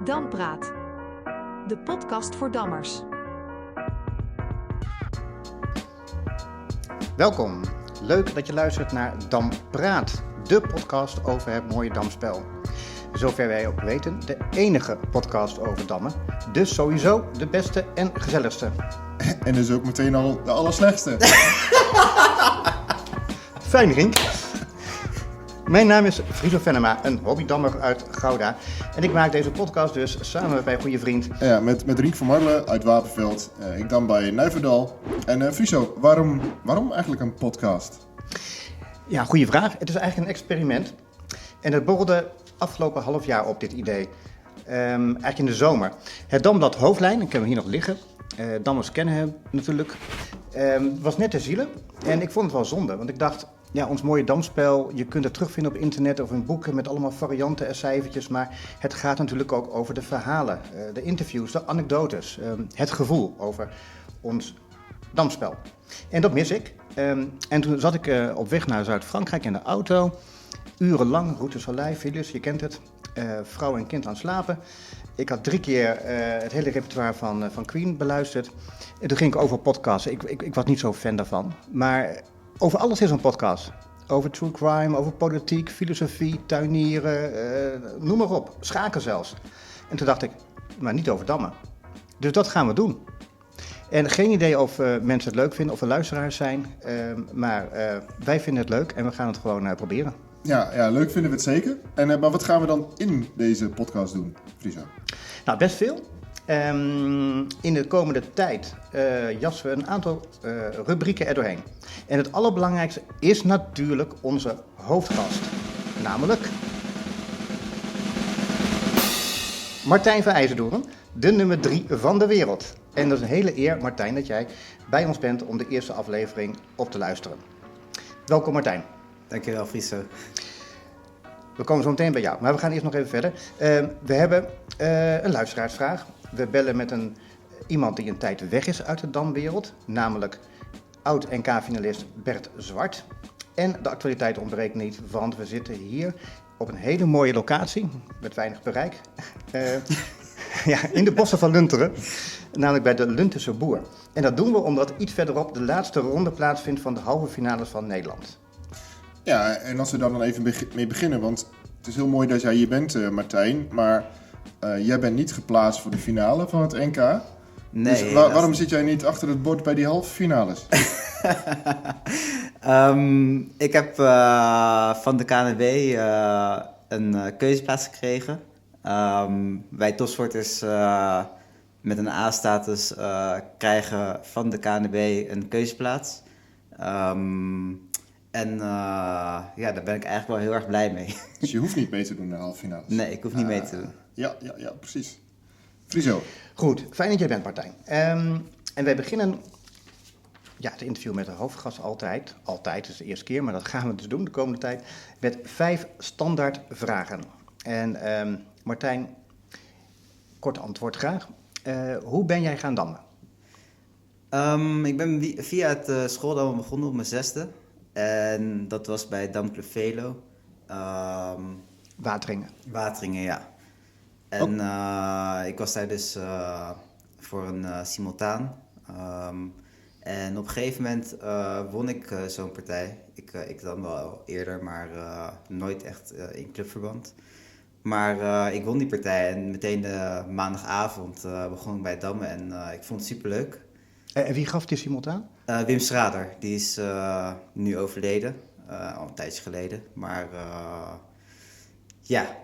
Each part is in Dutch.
Dampraat, de podcast voor dammers. Welkom, leuk dat je luistert naar Dampraat, de podcast over het mooie damspel. Zover wij ook weten, de enige podcast over dammen, dus sowieso de beste en gezelligste. En dus ook meteen al de allerslechtste. Fijn, Rink. Mijn naam is Friso Venema, een hobbydammer uit Gouda. En ik maak deze podcast dus samen met mijn goede vriend. Ja, met Rienk van Marle uit Wapenveld. Ik dam bij Nijverdal. En Friso, waarom eigenlijk een podcast? Ja, goede vraag. Het is eigenlijk een experiment. En het borrelde afgelopen half jaar op, dit idee. Eigenlijk in de zomer. Het Damblad Hoofdlijn, ik heb hem hier nog liggen. Dammers kennen hem natuurlijk. Was net te zielen. En ik vond het wel zonde, want ik dacht... Ja, ons mooie damspel, je kunt het terugvinden op internet of in boeken met allemaal varianten en cijfertjes. Maar het gaat natuurlijk ook over de verhalen, de interviews, de anekdotes, het gevoel over ons damspel. En dat mis ik. En toen zat ik op weg naar Zuid-Frankrijk in de auto. Urenlang, Route Soleil, files, je kent het. Vrouw en kind aan het slapen. Ik had 3 keer het hele repertoire van Queen beluisterd. En toen ging ik over podcasten. Ik was niet zo fan daarvan. Maar over alles is een podcast. Over true crime, over politiek, filosofie, tuinieren, noem maar op. Schaken zelfs. En toen dacht ik, maar niet over dammen. Dus dat gaan we doen. En geen idee of mensen het leuk vinden of er luisteraars zijn. Maar wij vinden het leuk en we gaan het gewoon proberen. Ja, leuk vinden we het zeker. Maar wat gaan we dan in deze podcast doen, Friso? Nou, best veel. In de komende tijd jassen we een aantal rubrieken erdoorheen. En het allerbelangrijkste is natuurlijk onze hoofdgast. Namelijk Martijn van IJzendoorn, de nummer 3 van de wereld. En dat is een hele eer, Martijn, dat jij bij ons bent om de eerste aflevering op te luisteren. Welkom, Martijn. Dankjewel, Friso. We komen zo meteen bij jou, maar we gaan eerst nog even verder. We hebben een luisteraarsvraag. We bellen met iemand die een tijd weg is uit de damwereld, namelijk oud-NK-finalist Bert Zwart. En de actualiteit ontbreekt niet, want we zitten hier op een hele mooie locatie, met weinig bereik, in de bossen van Lunteren, namelijk bij de Lunterse Boer. En dat doen we omdat iets verderop de laatste ronde plaatsvindt van de halve finales van Nederland. Ja, en als we daar dan even mee beginnen, want het is heel mooi dat jij hier bent, Martijn, maar jij bent niet geplaatst voor de finale van het NK. Nee. Dus waarom zit jij niet achter het bord bij die halve finales? Ik heb van de KNWB een keuzeplaats gekregen. Wij topsporters met een A-status krijgen van de KNWB een keuzeplaats. Daar ben ik eigenlijk wel heel erg blij mee. Dus je hoeft niet mee te doen naar de halve finales? Nee, ik hoef niet mee te doen. Ja, precies. Friso. Goed, fijn dat jij bent, Martijn. En wij beginnen het interview met de hoofdgast altijd. Altijd, is de eerste keer, maar dat gaan we dus doen de komende tijd. Met 5 standaard vragen. En Martijn, kort antwoord graag. Hoe ben jij gaan dammen? Ik ben via het schooldammen begonnen op mijn 6e. En dat was bij Damclub Velo. Wateringen, ja. En ik was daar dus voor een simultaan. En op een gegeven moment won ik zo'n partij. Ik dan wel eerder, maar nooit echt in clubverband. Maar ik won die partij en meteen de maandagavond begon ik bij het dammen en ik vond het superleuk. En wie gaf die simultaan? Wim Schrader, die is nu overleden, al een tijdje geleden. Maar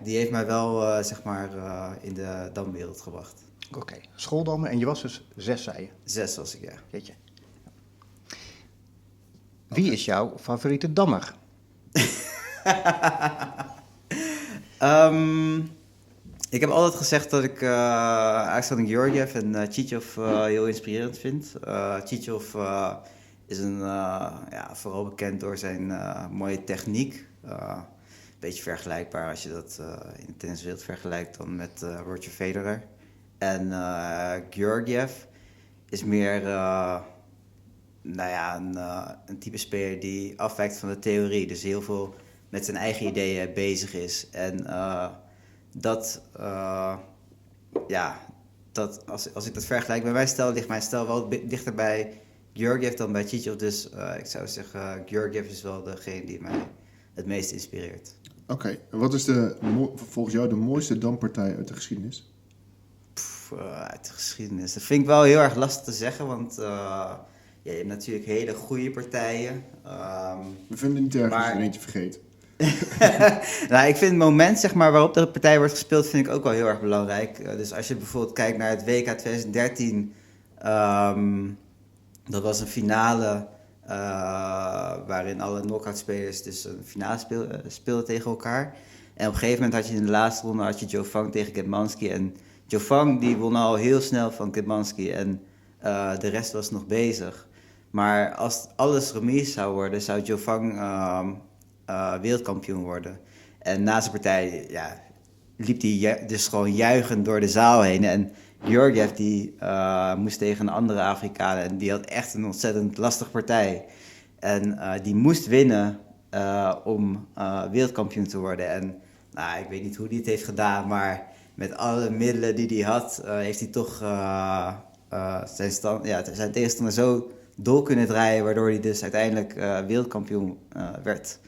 die heeft mij wel in de damwereld gebracht. Oké, schooldammen en je was dus 6, zei je? 6 was ik, ja. Jeetje. Wie is jouw favoriete dammer? Ik heb altijd gezegd dat ik Alexander Georgiev en Tjitjov heel inspirerend vind. Tjitjov is vooral bekend door zijn mooie techniek. Een beetje vergelijkbaar als je dat in de tenniswereld vergelijkt dan met Roger Federer. En Georgiev is meer een type speler die afwijkt van de theorie. Dus heel veel met zijn eigen ideeën bezig is. En dat ja, als ik dat vergelijk bij mijn stijl, ligt mijn stijl wel dichter bij Georgiev dan bij Tjitjov. Dus ik zou zeggen, Georgiev is wel degene die mij het meest inspireert. Oké, en wat is volgens jou de mooiste dampartij uit de geschiedenis? Uit de geschiedenis. Dat vind ik wel heel erg lastig te zeggen, want je hebt natuurlijk hele goede partijen. We vinden niet erg als je maar- er eentje vergeet. Nou, ik vind het moment zeg maar, waarop de partij wordt gespeeld, vind ik ook wel heel erg belangrijk. Dus als je bijvoorbeeld kijkt naar het WK 2013, dat was een finale waarin alle knock-out spelers dus een finale speelden tegen elkaar. En op een gegeven moment had je in de laatste ronde had je Joe Fang tegen Gedmansky. En Joe Fang die won al heel snel van Gedmansky en de rest was nog bezig. Maar als alles remise zou worden, zou Joe Fang wereldkampioen worden. En na zijn partij liep hij dus gewoon juichend door de zaal heen. En Georgiev die moest tegen een andere Afrikaan en die had echt een ontzettend lastige partij. En die moest winnen om wereldkampioen te worden. En nou, ik weet niet hoe hij het heeft gedaan, maar met alle middelen die hij had, heeft hij toch zijn tegenstander zo door kunnen draaien, waardoor hij dus uiteindelijk wereldkampioen werd.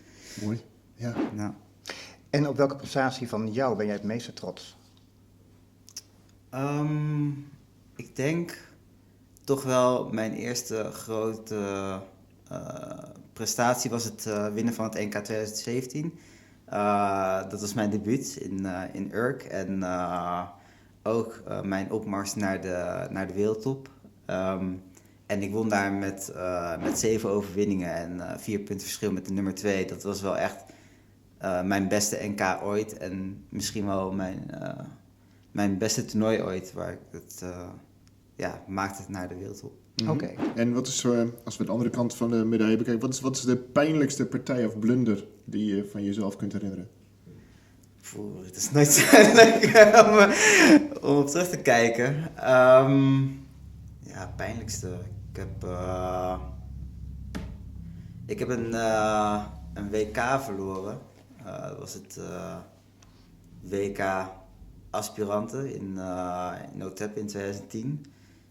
Mooi. Ja. Nou. En op welke prestatie van jou ben jij het meeste trots? Ik denk toch wel mijn eerste grote prestatie was het winnen van het NK 2017. Dat was mijn debuut in Urk en ook mijn opmars naar de wereldtop. En ik won daar met 7 overwinningen en 4 punten verschil met de nummer 2. Dat was wel echt mijn beste NK ooit en misschien wel mijn beste toernooi ooit, waar ik het maakte het naar de wereldtop. Oké. En wat is, als we de andere kant van de medaille bekijken, wat is de pijnlijkste partij of blunder die je van jezelf kunt herinneren? Het is nooit zo leuk om op terug te kijken. Pijnlijkste. Ik heb een WK verloren. Dat was het WK Aspiranten in Otep in 2010.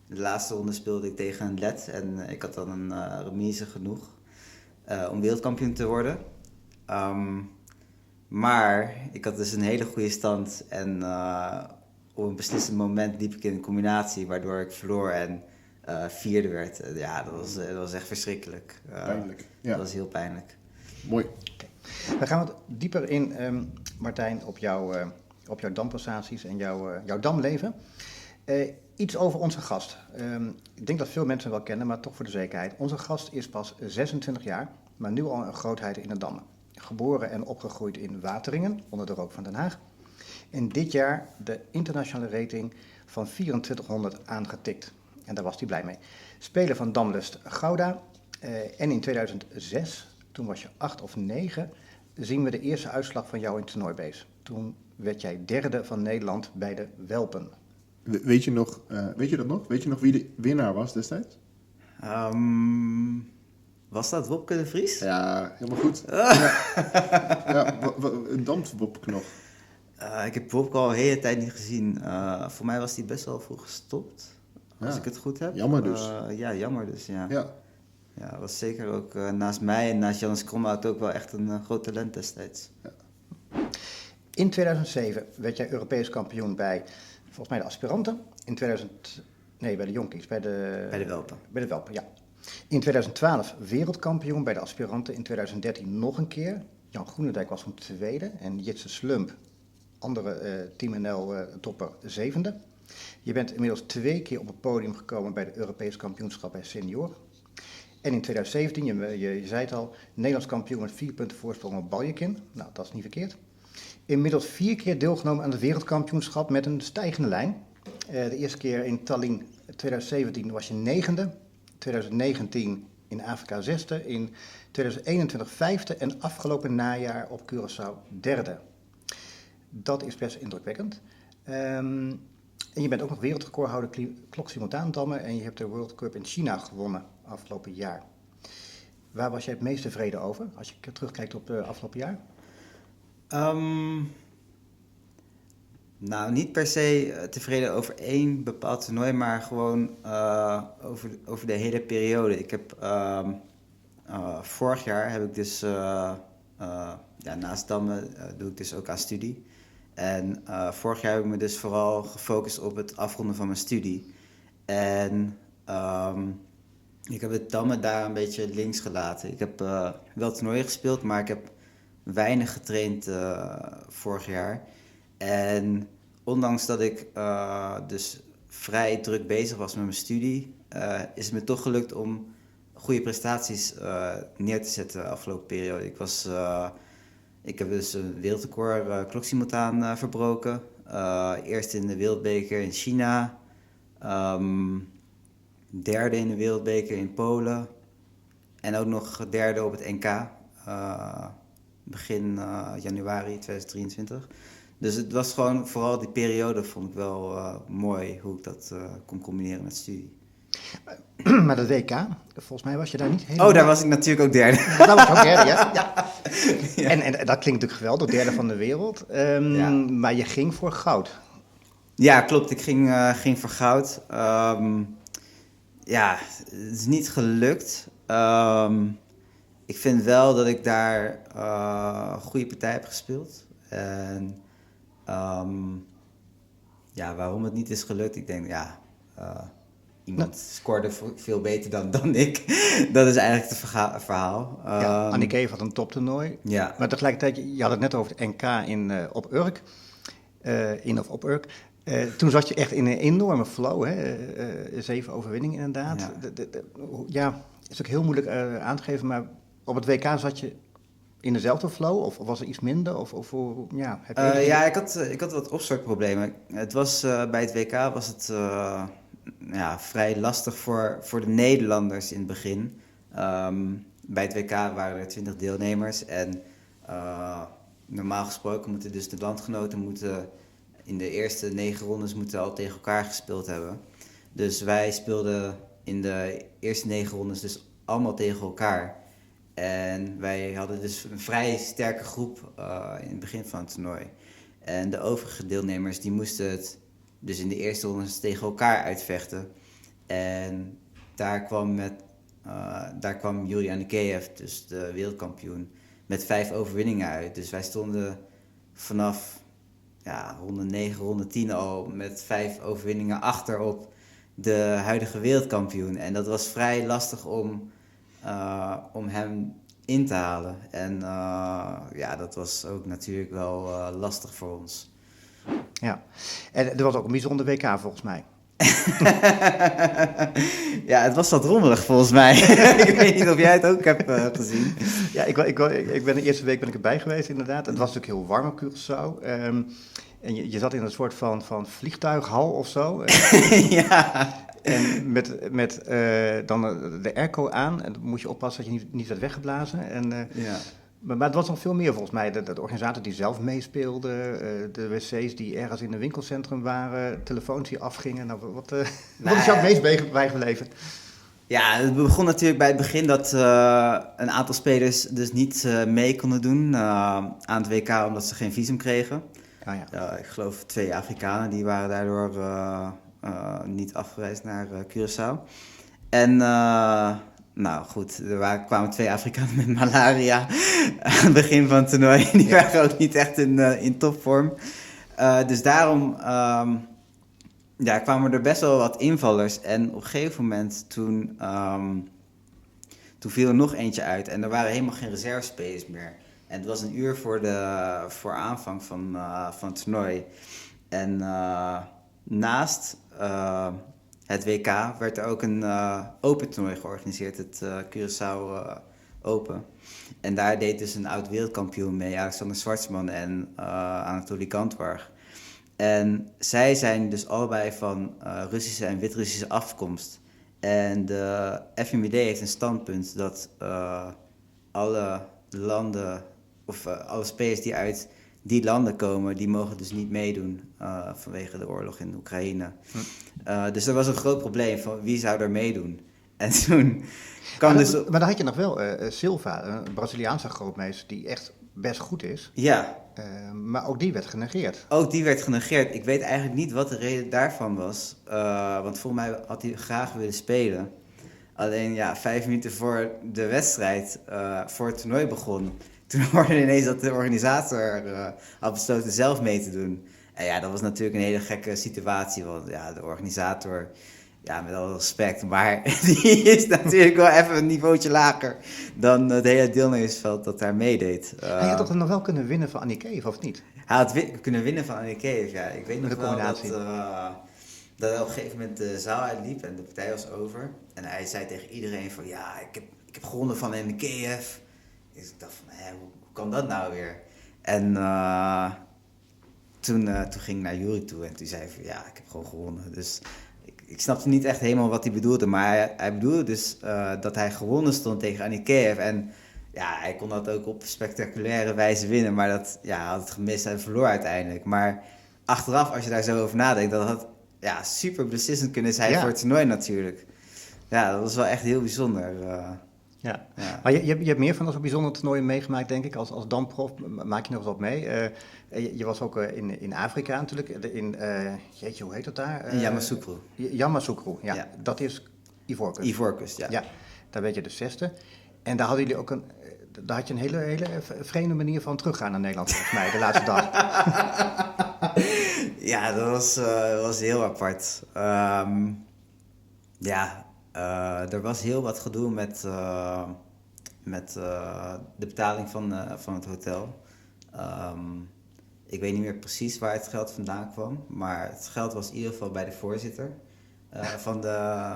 In de laatste ronde speelde ik tegen een Let en ik had dan een remise genoeg om wereldkampioen te worden. Maar ik had dus een hele goede stand en op een beslissend moment liep ik in een combinatie waardoor ik verloor en vierde werd. Dat was echt verschrikkelijk. Pijnlijk. Ja. Dat was heel pijnlijk. Mooi. We gaan wat dieper in, Martijn, op jouw damprestaties en jouw damleven. Iets over onze gast. Ik denk dat veel mensen hem wel kennen, maar toch voor de zekerheid. Onze gast is pas 26 jaar, maar nu al een grootheid in de dammen. Geboren en opgegroeid in Wateringen, onder de rook van Den Haag. En dit jaar de internationale rating van 2400 aangetikt. En daar was hij blij mee. Speler van Damlust Gouda. En in 2006, toen was je 8 of 9, zien we de eerste uitslag van jou in toernooibees. Toen werd jij derde van Nederland bij de Welpen. Weet je dat nog? Weet je nog wie de winnaar was destijds? Was dat Wopke de Vries? Ja, helemaal goed. Ja, dampt Wopke nog? Ik heb Wopke al een hele tijd niet gezien. Voor mij was hij best wel vroeg gestopt, als ik het goed heb. Jammer dus. Jammer dus, ja. Ja. Was zeker ook naast mij en naast Jannes Kromhout ook wel echt een groot talent destijds. Ja. In 2007 werd jij Europees kampioen bij, volgens mij, de aspiranten. Bij de jonkies. Bij de Welpen. Bij de Welpen, ja. In 2012 wereldkampioen bij de aspiranten. In 2013 nog een keer. Jan Groenendijk was toen tweede. En Jitse Slump, andere Team NL topper, zevende. Je bent inmiddels 2 keer op het podium gekomen bij de Europees kampioenschap bij senior. En in 2017, je zei het al, Nederlands kampioen met 4 punten voorsprong op Baljekin. Nou, dat is niet verkeerd. Inmiddels 4 keer deelgenomen aan het wereldkampioenschap met een stijgende lijn. De eerste keer in Tallinn 2017 was je 9e. 2019 in Afrika 6e. In 2021 5e. En afgelopen najaar op Curaçao 3e. Dat is best indrukwekkend. En je bent ook nog wereldrecordhouder klok simultaan dammen. En je hebt de World Cup in China gewonnen afgelopen jaar. Waar was jij het meest tevreden over als je terugkijkt op het afgelopen jaar? Nou, niet per se tevreden over één bepaald toernooi, maar gewoon over de hele periode. Ik heb vorig jaar heb ik dus naast dammen doe ik dus ook aan studie. En vorig jaar heb ik me dus vooral gefocust op het afronden van mijn studie. En ik heb het dammen daar een beetje links gelaten. Ik heb wel toernooien gespeeld, maar ik heb weinig getraind vorig jaar. En ondanks dat ik dus vrij druk bezig was met mijn studie, is het me toch gelukt om goede prestaties neer te zetten de afgelopen periode. Ik heb dus een wereldrecord kloksimultaan verbroken. Eerst in de wereldbeker in China. Derde in de wereldbeker in Polen. En ook nog derde op het NK. Begin januari 2023. Dus het was gewoon, vooral die periode vond ik wel mooi hoe ik dat kon combineren met studie. Maar dat WK, volgens mij was je daar niet helemaal... Oh, daar was ik natuurlijk ook derde. Dat was ook derde, ja. Ja. En dat klinkt natuurlijk geweldig, derde van de wereld. Ja. Maar je ging voor goud. Ja, klopt. Ik ging voor goud. Het is niet gelukt. Ik vind wel dat ik daar een goede partij heb gespeeld. En waarom het niet is gelukt, ik denk, iemand scoorde veel beter dan ik. Dat is eigenlijk het verhaal. Annick Even had een toptoernooi. Ja. Maar tegelijkertijd, je had het net over het NK op Urk. Op Urk. Toen zat je echt in een enorme flow, hè? 7 overwinningen inderdaad. Ja. Is ook heel moeilijk aan te geven, maar op het WK zat je in dezelfde flow of was er iets minder? Ik had wat opstartproblemen. Het was, bij het WK was het vrij lastig voor de Nederlanders in het begin. Bij het WK waren er 20 deelnemers en normaal gesproken moeten dus de landgenoten in de eerste 9 rondes al tegen elkaar gespeeld hebben. Dus wij speelden in de eerste 9 rondes dus allemaal tegen elkaar. En wij hadden dus een vrij sterke groep in het begin van het toernooi. En de overige deelnemers die moesten het dus in de eerste rondes tegen elkaar uitvechten. En daar kwam Yuri Anikeev, dus de wereldkampioen, met 5 overwinningen uit. Dus wij stonden vanaf ronde 9, ronde 10 al met 5 overwinningen achter op de huidige wereldkampioen. En dat was vrij lastig om hem in te halen. En dat was ook natuurlijk wel lastig voor ons. Ja, en er was ook een bijzonder WK volgens mij. Ja, het was wat rommelig volgens mij. Ik weet niet of jij het ook hebt gezien. Ja, ik ben de eerste week erbij geweest inderdaad. Het was natuurlijk heel warm op Curaçao. En je zat in een soort van vliegtuighal of zo. Ja. En met dan de airco aan. En dan moet je oppassen dat je niet werd weggeblazen. Maar het was nog veel meer volgens mij. De organisator die zelf meespeelde. De wc's die ergens in een winkelcentrum waren. Telefoons die afgingen. Nou, wat is jou het meest bijgebleven? Ja, het begon natuurlijk bij het begin dat een aantal spelers dus niet mee konden doen aan het WK omdat ze geen visum kregen. Ik geloof 2 Afrikanen die waren daardoor niet afgereisd naar Curaçao. En er kwamen 2 Afrikanen met malaria aan het begin van het toernooi. Die waren ook niet echt in topvorm. Dus daarom kwamen er best wel wat invallers. En op een gegeven moment toen viel er nog eentje uit. En er waren helemaal geen reservespelers meer. En het was een uur voor aanvang van het toernooi. En naast het WK werd er ook een open toernooi georganiseerd, het Curaçao Open. En daar deed dus een oud wereldkampioen mee, Alexander Schwartzman en Anatoly Kantwarg. En zij zijn dus allebei van Russische en Wit-Russische afkomst. En de FMID heeft een standpunt dat alle landen, of alle spelers die uit die landen komen, die mogen dus niet meedoen vanwege de oorlog in Oekraïne. Dus er was een groot probleem van wie zou er meedoen. En toen kwam Maar dan had je nog wel Silva, een Braziliaanse grootmeester, die echt best goed is. Ja, Maar ook die werd genegeerd. ook die werd genegeerd. Ik weet eigenlijk niet wat de reden daarvan was. Want volgens mij had hij graag willen spelen. Alleen ja, 5 minuten voor de wedstrijd, voor het toernooi begon, toen hoorde ineens dat de organisator had besloten zelf mee te doen. En ja, dat was natuurlijk een hele gekke situatie, want ja, de organisator, ja, met alle respect, maar die is natuurlijk wel even een niveautje lager dan het hele deelnemersveld dat daar meedeed. Hij had toch nog wel kunnen winnen van Anikeev, of niet? Hij had kunnen winnen van Anikeev, ja. Ik weet nog De wel combinatie. dat hij op een gegeven moment de zaal uitliep en de partij was over. En hij zei tegen iedereen van, ja, ik heb gewonnen van Anikeev. Dus ik dacht van, hoe kan dat nou weer? En toen ging ik naar Juri toe en toen zei hij van, ja, ik heb gewoon gewonnen. Dus ik snapte niet echt helemaal wat hij bedoelde, maar hij bedoelde dus dat hij gewonnen stond tegen Anikeev. En ja, hij kon dat ook op spectaculaire wijze winnen, maar dat, ja, hij had het gemist en verloor uiteindelijk. Maar achteraf, als je daar zo over nadenkt, dat had ja, super beslissend kunnen zijn Ja. voor het toernooi natuurlijk. Ja, dat was wel echt heel bijzonder. Ja. Ja. Maar je hebt meer van dat soort bijzondere toernooien meegemaakt, denk ik, als damprof. Maak je nog eens wat mee? Je was ook in Afrika natuurlijk. Jeetje, hoe heet dat daar? In Yamoussoukro. Yamoussoukro, ja. Ja. Dat is Ivoorkust. Ivoorkust, ja. Ja, daar werd je de 6e. En daar hadden jullie ook daar had je een hele vreemde manier van teruggaan naar Nederland, volgens mij, de laatste dag. Ja, dat was heel apart. Er was heel wat gedoe met de betaling van het hotel. Ik weet niet meer precies waar het geld vandaan kwam, maar het geld was in ieder geval bij de voorzitter van de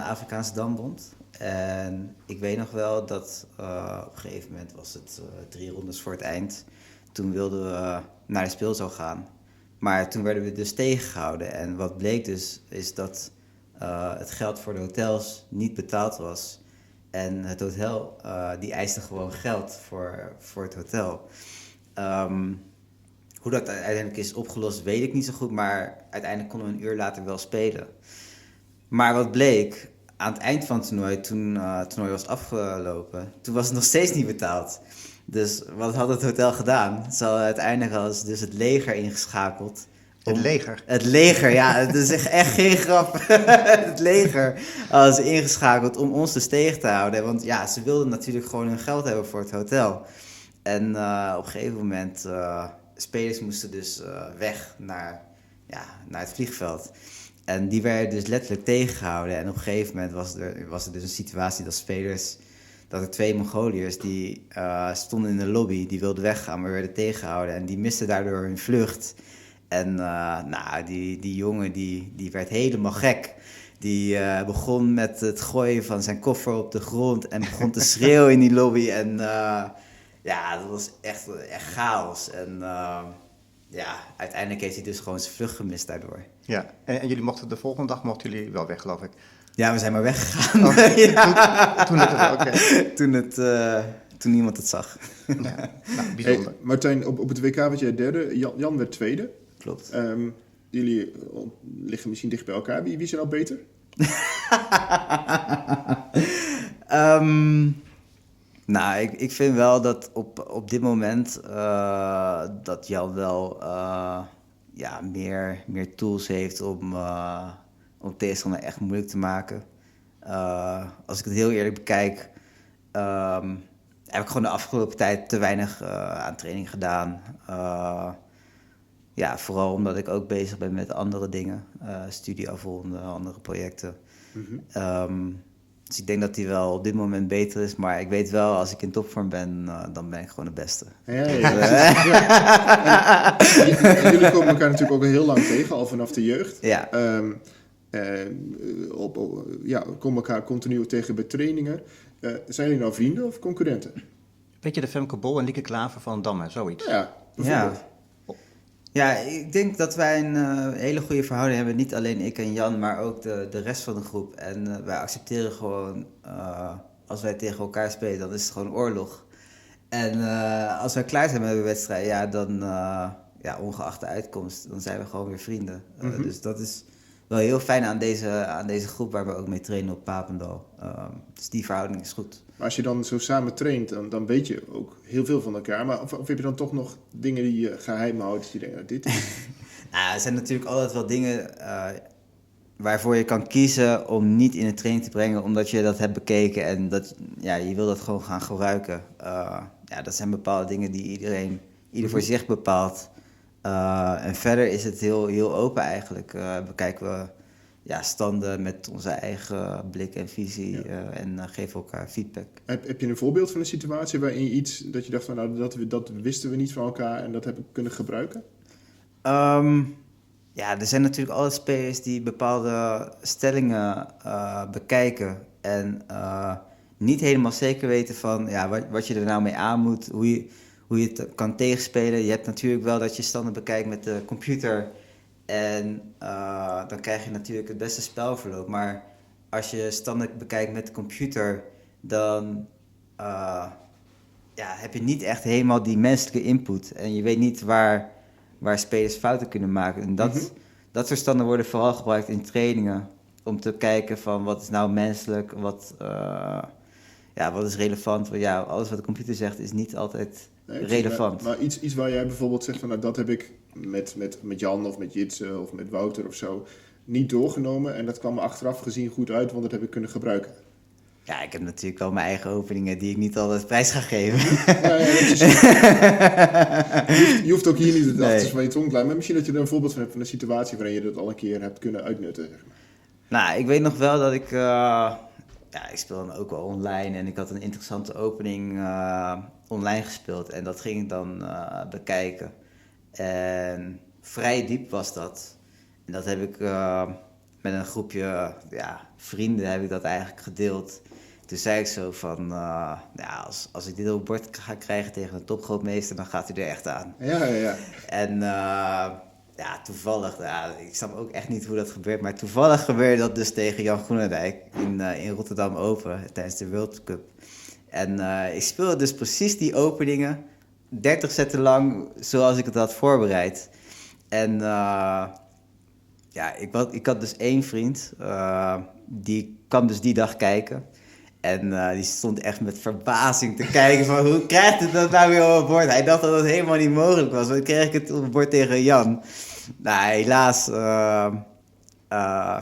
Afrikaanse Dambond. En ik weet nog wel dat op een gegeven moment was het 3 rondes voor het eind. Toen wilden we naar de speelzaal gaan. Maar toen werden we dus tegengehouden. En wat bleek dus, is dat het geld voor de hotels niet betaald was. En het hotel, die eiste gewoon geld voor het hotel. Hoe dat uiteindelijk is opgelost, weet ik niet zo goed. Maar uiteindelijk konden we een uur later wel spelen. Maar wat bleek, aan het eind van het toernooi, toen het toernooi was afgelopen, toen was het nog steeds niet betaald. Dus wat had het hotel gedaan? Ze hadden uiteindelijk dus het leger ingeschakeld. Het leger. Het leger, ja, dat is echt geen grap. Het leger hadden ze ingeschakeld om ons dus tegen te houden. Want ja, ze wilden natuurlijk gewoon hun geld hebben voor het hotel. En op een gegeven moment, spelers moesten dus weg naar het vliegveld. En die werden dus letterlijk tegengehouden. En op een gegeven moment was er dus een situatie dat er 2 Mongoliërs die stonden in de lobby, die wilden weggaan, maar werden tegengehouden. En die misten daardoor hun vlucht. En die jongen die werd helemaal gek. Die begon met het gooien van zijn koffer op de grond en begon te schreeuwen in die lobby. En dat was echt chaos. En uiteindelijk heeft hij dus gewoon zijn vlucht gemist daardoor. Ja, en jullie mochten de volgende dag wel weg, geloof ik. Ja, we zijn maar weggegaan. Toen niemand het zag. Ja, nou, bijzonder. Hey, Martijn, op het WK werd jij derde, Jan werd tweede. Klopt. Jullie liggen misschien dicht bij elkaar. Wie is er nou beter? Ik vind wel dat op dit moment dat Jan wel meer tools heeft om tegenstander echt moeilijk te maken. Als ik het heel eerlijk bekijk, heb ik gewoon de afgelopen tijd te weinig aan training gedaan. Vooral omdat ik ook bezig ben met andere dingen, studie afronden, andere projecten. Mm-hmm. Dus ik denk dat hij wel op dit moment beter is, maar ik weet wel, als ik in topvorm ben, dan ben ik gewoon de beste. Ja. En jullie komen elkaar natuurlijk ook al heel lang tegen, al vanaf de jeugd. Ja. Komen elkaar continu tegen bij trainingen. Zijn jullie nou vrienden of concurrenten? Weet je de Femke Bol en Lieke Klaver van Damme, zoiets? Ja, bijvoorbeeld. Ja, ik denk dat wij een hele goede verhouding hebben. Niet alleen ik en Jan, maar ook de rest van de groep. En wij accepteren gewoon, als wij tegen elkaar spelen, dan is het gewoon oorlog. En als wij klaar zijn met de wedstrijd, dan ongeacht de uitkomst, dan zijn we gewoon weer vrienden. Mm-hmm. Dus dat is wel heel fijn aan deze groep waar we ook mee trainen op Papendal. Dus die verhouding is goed. Maar als je dan zo samen traint, dan weet je ook heel veel van elkaar. Maar of heb je dan toch nog dingen die je geheim houdt? Dat je denkt, dit is... Nou, er zijn natuurlijk altijd wel dingen waarvoor je kan kiezen om niet in de training te brengen, omdat je dat hebt bekeken en je wil dat gewoon gaan gebruiken. Dat zijn bepaalde dingen die ieder voor zich bepaalt. En verder is het heel, heel open eigenlijk. Bekijken we standen met onze eigen blik en visie en geven elkaar feedback. Heb je een voorbeeld van een situatie waarin je iets dat je dacht van nou dat wisten we niet van elkaar en dat hebben we kunnen gebruiken? Er zijn natuurlijk altijd spelers die bepaalde stellingen bekijken en niet helemaal zeker weten van wat je er nou mee aan moet, hoe je het kan tegenspelen. Je hebt natuurlijk wel dat je standen bekijkt met de computer en dan krijg je natuurlijk het beste spelverloop. Maar als je standen bekijkt met de computer, dan heb je niet echt helemaal die menselijke input en je weet niet waar spelers fouten kunnen maken. En dat soort standen worden vooral gebruikt in trainingen. Om te kijken van wat is nou menselijk, wat is relevant. Want alles wat de computer zegt is niet altijd relevant. Maar iets waar jij bijvoorbeeld zegt van nou, dat heb ik met Jan of met Jitse of met Wouter of zo niet doorgenomen. En dat kwam me achteraf gezien goed uit, want dat heb ik kunnen gebruiken. Ja, ik heb natuurlijk wel mijn eigen openingen die ik niet altijd prijs ga geven. Je hoeft ook hier niet het achter van je tong te laten. Maar misschien dat je er een voorbeeld van hebt van een situatie waarin je dat al een keer hebt kunnen uitnutten. Zeg maar. Nou, ik weet nog wel dat ik speel dan ook wel online en ik had een interessante opening online gespeeld. En dat ging ik dan bekijken. En vrij diep was dat. En dat heb ik met een groepje vrienden heb ik dat eigenlijk gedeeld. Toen zei ik zo van, als ik dit op bord ga krijgen tegen een topgrootmeester, dan gaat hij er echt aan. Ja. En toevallig, ik snap ook echt niet hoe dat gebeurt, maar toevallig gebeurde dat dus tegen Jan Groenendijk in Rotterdam Open tijdens de World Cup. En ik speelde dus precies die openingen, 30 zetten lang, zoals ik het had voorbereid. En ik had dus één vriend, die kwam dus die dag kijken. En die stond echt met verbazing te kijken van hoe krijgt het dat nou weer op het bord? Hij dacht dat het helemaal niet mogelijk was, want kreeg ik het op het bord tegen Jan. Nou, helaas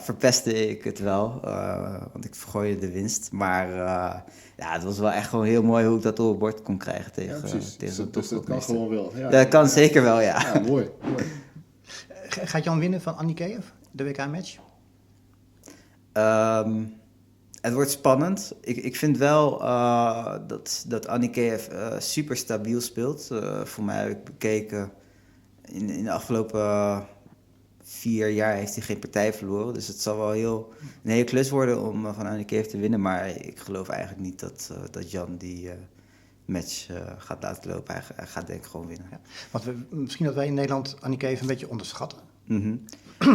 verpestte ik het wel, want ik vergooide de winst. Maar het was wel echt gewoon heel mooi hoe ik dat op het bord kon krijgen tegen de dus dat kan gewoon wel. Ja, dat kan zeker wel, ja. Ja, mooi. Gaat Jan winnen van Annikeev, de WK-match? Het wordt spannend. Ik vind wel dat Annikeev super stabiel speelt. Voor mij heb ik bekeken, in de afgelopen 4 jaar heeft hij geen partij verloren. Dus het zal wel een hele klus worden om van Annikeev te winnen. Maar ik geloof eigenlijk niet dat Jan die match gaat laten lopen. Hij gaat denk ik gewoon winnen. Ja. Want misschien dat wij in Nederland Annikeev een beetje onderschatten. Mm-hmm.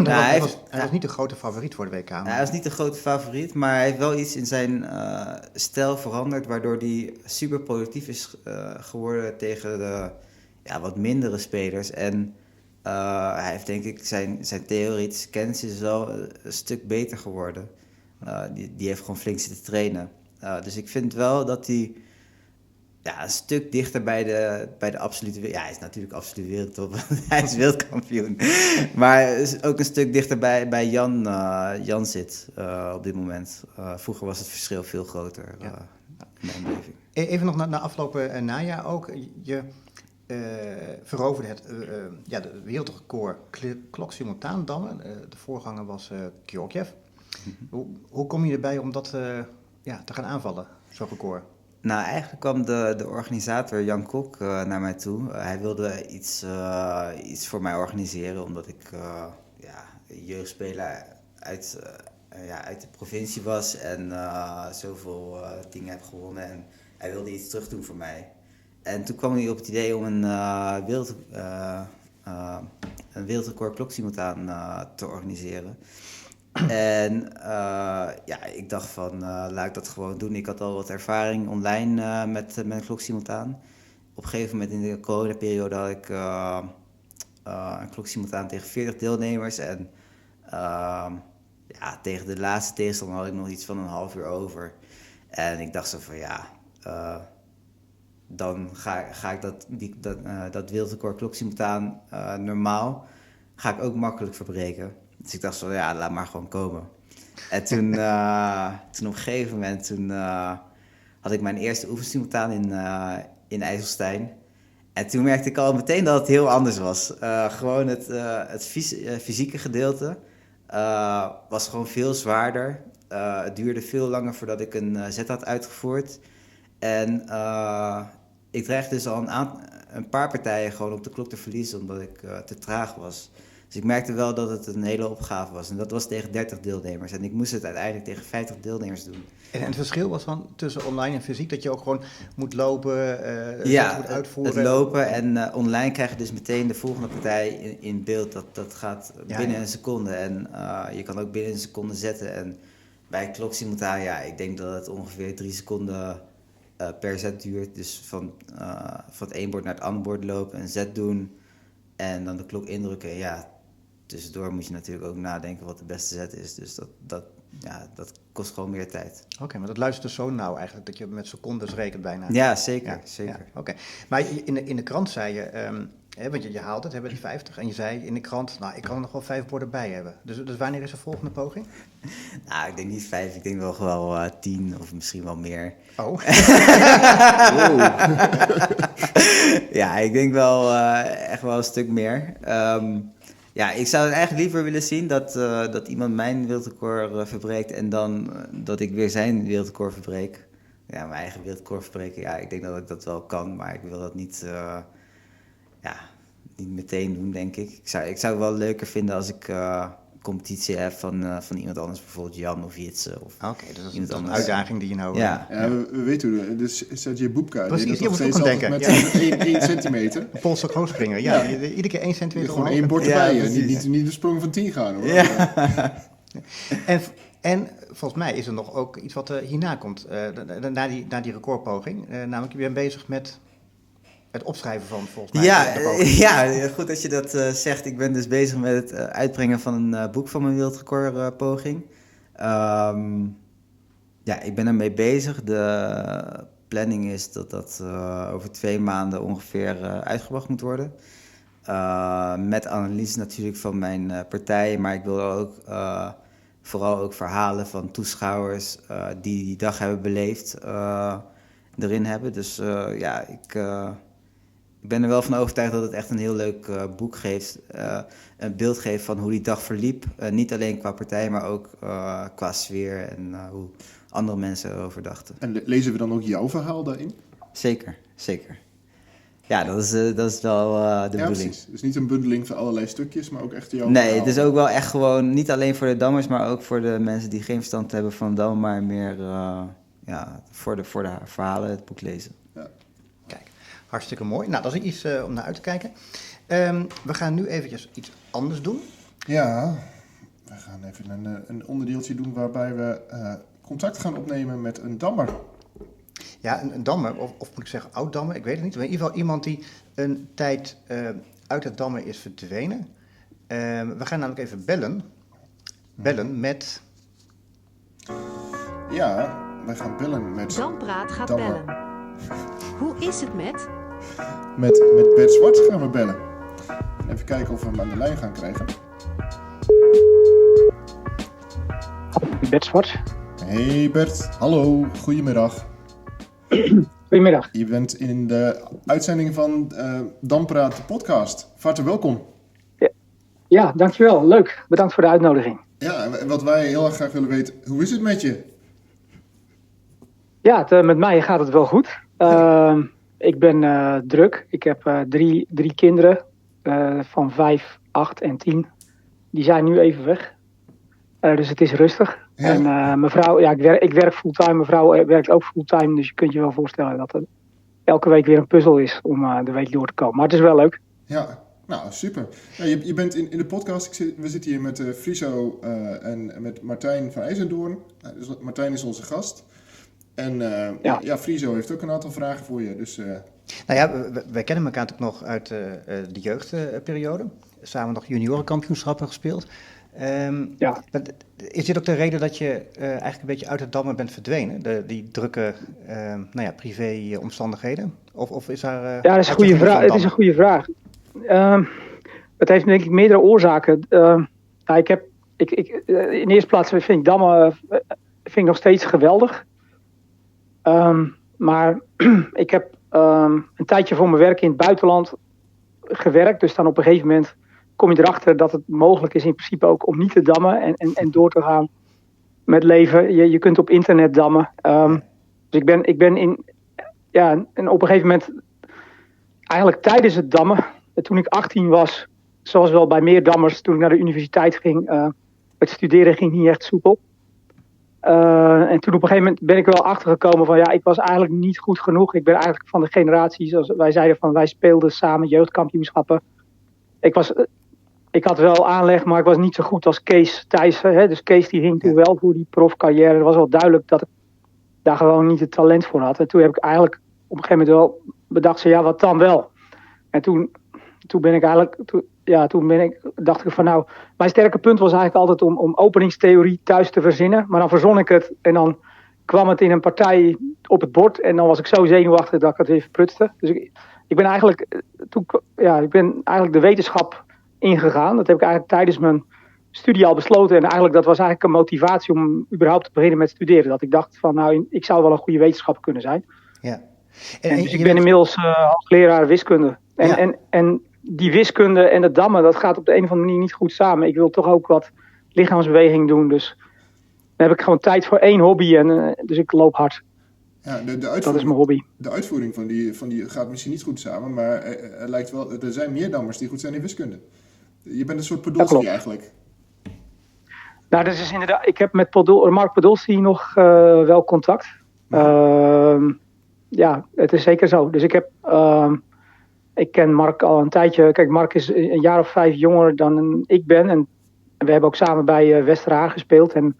Hij was niet de grote favoriet voor de WK. Hij was niet de grote favoriet, maar hij heeft wel iets in zijn stijl veranderd, waardoor hij super productief is geworden tegen de wat mindere spelers. En hij heeft denk ik zijn theoretische kennis is wel een stuk beter geworden. Die heeft gewoon flink zitten trainen. Dus ik vind wel dat hij een stuk dichter bij de absolute wereld. Ja, hij is natuurlijk absoluut wereldtop. Hij is wereldkampioen. Maar is ook een stuk dichter bij Jan zit op dit moment. Vroeger was het verschil veel groter in mijn beleving. Even nog naar afgelopen najaar ook. Je veroverde het de wereldrecord klok simultaan dammen. De voorganger was Georgiev. Hoe kom je erbij om dat te gaan aanvallen, zo'n record? Nou, eigenlijk kwam de organisator Jan Kok naar mij toe. Hij wilde iets voor mij organiseren, omdat ik jeugdspeler uit de provincie was en zoveel dingen heb gewonnen. En hij wilde iets terug doen voor mij. En toen kwam hij op het idee om een wereldrecord kloksimultaan te organiseren. En ik dacht van, laat ik dat gewoon doen. Ik had al wat ervaring online met een kloksimultaan. Op een gegeven moment in de coronaperiode had ik een kloksimultaan tegen 40 deelnemers. En Tegen de laatste tegenstander had ik nog iets van een half uur over. En ik dacht zo van dan ga ik dat wereldrecord kloksimultaan normaal, ga ik ook makkelijk verbreken. Dus ik dacht zo, laat maar gewoon komen. En toen op een gegeven moment, had ik mijn eerste oefensimultaan in IJsselstein. En toen merkte ik al meteen dat het heel anders was. Gewoon het fysieke gedeelte was gewoon veel zwaarder. Het duurde veel langer voordat ik een zet had uitgevoerd. En ik dreigde dus al een paar partijen gewoon op de klok te verliezen omdat ik te traag was. Dus ik merkte wel dat het een hele opgave was. En dat was tegen 30 deelnemers. En ik moest het uiteindelijk tegen 50 deelnemers doen. En het verschil was dan tussen online en fysiek dat je ook gewoon moet lopen, moet uitvoeren? Het lopen en online krijg je dus meteen de volgende partij in beeld. Dat gaat binnen een seconde. En je kan ook binnen een seconde zetten. En bij kloksimultaan, ik denk dat het ongeveer 3 seconden per zet duurt. Dus van het ene bord naar het andere bord lopen, een zet doen en dan de klok indrukken. Tussendoor moet je natuurlijk ook nadenken wat de beste zet is. Dus dat kost gewoon meer tijd. Oké, maar dat luistert dus zo nauw eigenlijk, dat je met secondes rekent bijna. Ja, zeker. Zeker. Ja, oké. Maar in de krant zei je, want je haalt het, die 50. En je zei in de krant, ik kan er nog wel 5 borden bij hebben. Dus wanneer is de volgende poging? Ik denk niet 5, ik denk wel 10 of misschien wel meer. Oh. Ik denk wel echt wel een stuk meer. Ik zou het eigenlijk liever willen zien dat iemand mijn wereldrecord verbreekt en dan dat ik weer zijn wereldrecord verbreek. Mijn eigen wereldrecord verbreken, ik denk dat ik dat wel kan, maar ik wil dat niet meteen doen, denk ik. Ik zou het wel leuker vinden als ik competitie heb van iemand anders, bijvoorbeeld Jan of Jitse. Oké, dus dat is een uitdaging die je nou... We weten hoe, dus Sergej Bubka, precies, die moet ook aan denken. Met 1 centimeter. Een polstok hoogspringen, iedere keer 1 centimeter gewoon omhoog. 1 bord erbij, niet de sprong van 10 gaan, hoor. Ja. En volgens mij is er nog ook iets wat hierna komt, na die recordpoging. Namelijk, je bent bezig met het opschrijven van, volgens mij. Goed dat je dat zegt. Ik ben dus bezig met het uitbrengen van een boek van mijn wereldrecordpoging. Ik ben ermee bezig. De planning is dat over 2 maanden ongeveer uitgebracht moet worden. Met analyse natuurlijk van mijn partij, maar ik wil ook vooral ook verhalen van toeschouwers die dag hebben beleefd erin hebben. Dus ik ben er wel van overtuigd dat het echt een heel leuk boek geeft. Een beeld geeft van hoe die dag verliep. Niet alleen qua partij, maar ook qua sfeer en hoe andere mensen erover dachten. En lezen we dan ook jouw verhaal daarin? Zeker. Ja, dat is wel de bedoeling. Precies. Dus niet een bundeling van allerlei stukjes, maar ook echt jouw Nee, verhaal. het is ook wel echt gewoon, niet alleen voor de dammers, maar ook voor de mensen die geen verstand hebben van dam, maar meer voor de verhalen het boek lezen. Ja. Kijk, hartstikke mooi. Nou, dat is iets om naar uit te kijken. We gaan nu eventjes iets anders doen. Ja, we gaan even een onderdeeltje doen waarbij we contact gaan opnemen met een dammer. Ja, een dammer, of moet ik zeggen oud-dammer, ik weet het niet. Maar in ieder geval iemand die een tijd uit het dammen is verdwenen. We gaan namelijk even bellen met... Ja, wij gaan bellen met... Dampraat gaat dammer. bellen. Hoe is het met? Met Bert Zwart gaan we bellen. Even kijken of we hem aan de lijn gaan krijgen. Bert Zwart. Hey Bert, hallo, goedemiddag. Goedemiddag. Je bent in de uitzending van Dampraat, de podcast. Van harte welkom. Ja, dankjewel. Leuk. Bedankt voor de uitnodiging. Ja, en wat wij heel erg graag willen weten, hoe is het met je? Ja, met mij gaat het wel goed. Ik ben druk. Ik heb drie kinderen van 5, 8 en 10. Die zijn nu even weg. Dus het is rustig. Ja. En mijn vrouw, ik werk fulltime. Mijn vrouw werkt ook fulltime. Dus je kunt je wel voorstellen dat het elke week weer een puzzel is om de week door te komen. Maar het is wel leuk. Ja, nou super. Ja, je bent in de podcast, we zitten hier met Friso en met Martijn van IJzendoorn. Dus Martijn is onze gast. En Friso heeft ook een aantal vragen voor je. Dus, Nou ja, wij kennen elkaar natuurlijk nog uit de jeugdperiode. Samen nog juniorenkampioenschappen gespeeld. Is dit ook de reden dat je eigenlijk een beetje uit het dammen bent verdwenen? Die drukke privé-omstandigheden? Of is daar... ja, dat is een goede vraag. Het is een goede vraag. Het heeft denk ik meerdere oorzaken. In de eerste plaats vind ik dammen nog steeds geweldig. Maar ik heb een tijdje voor mijn werk in het buitenland gewerkt. Dus dan op een gegeven moment kom je erachter dat het mogelijk is in principe ook om niet te dammen en door te gaan met leven. Je kunt op internet dammen. Dus ik ben en op een gegeven moment eigenlijk tijdens het dammen, toen ik 18 was, zoals wel bij meer dammers, toen ik naar de universiteit ging, het studeren ging niet echt soepel. En toen op een gegeven moment ben ik er wel achter gekomen van ik was eigenlijk niet goed genoeg. Ik ben eigenlijk van de generatie, zoals wij zeiden, van wij speelden samen jeugdkampioenschappen. Ik had wel aanleg, maar ik was niet zo goed als Kees Thijssen. Dus Kees die ging toen wel voor die profcarrière. Het was wel duidelijk dat ik daar gewoon niet het talent voor had. En toen heb ik eigenlijk op een gegeven moment wel bedacht, wat dan wel? En toen dacht ik van mijn sterke punt was eigenlijk altijd om openingstheorie thuis te verzinnen. Maar dan verzon ik het en dan kwam het in een partij op het bord. En dan was ik zo zenuwachtig dat ik het weer verprutste. Dus ik ben eigenlijk de wetenschap ingegaan. Dat heb ik eigenlijk tijdens mijn studie al besloten. En eigenlijk dat was eigenlijk een motivatie om überhaupt te beginnen met studeren. Dat ik dacht van ik zou wel een goede wetenschapper kunnen zijn. Ja. En ik ben inmiddels hoogleraar wiskunde. En die wiskunde en het dammen, dat gaat op de een of andere manier niet goed samen. Ik wil toch ook wat lichaamsbeweging doen. Dus dan heb ik gewoon tijd voor één hobby. Dus ik loop hard. Ja, dat is mijn hobby. De uitvoering van die gaat misschien niet goed samen. Maar het lijkt wel, er zijn meer dammers die goed zijn in wiskunde. Je bent een soort Podolski eigenlijk. Nou, dat is inderdaad. Ik heb met Mark Podolski nog wel contact. Het is zeker zo. Dus ik ken Mark al een tijdje. Kijk, Mark is een jaar of 5 jonger dan ik ben. En we hebben ook samen bij Westerhaar gespeeld. En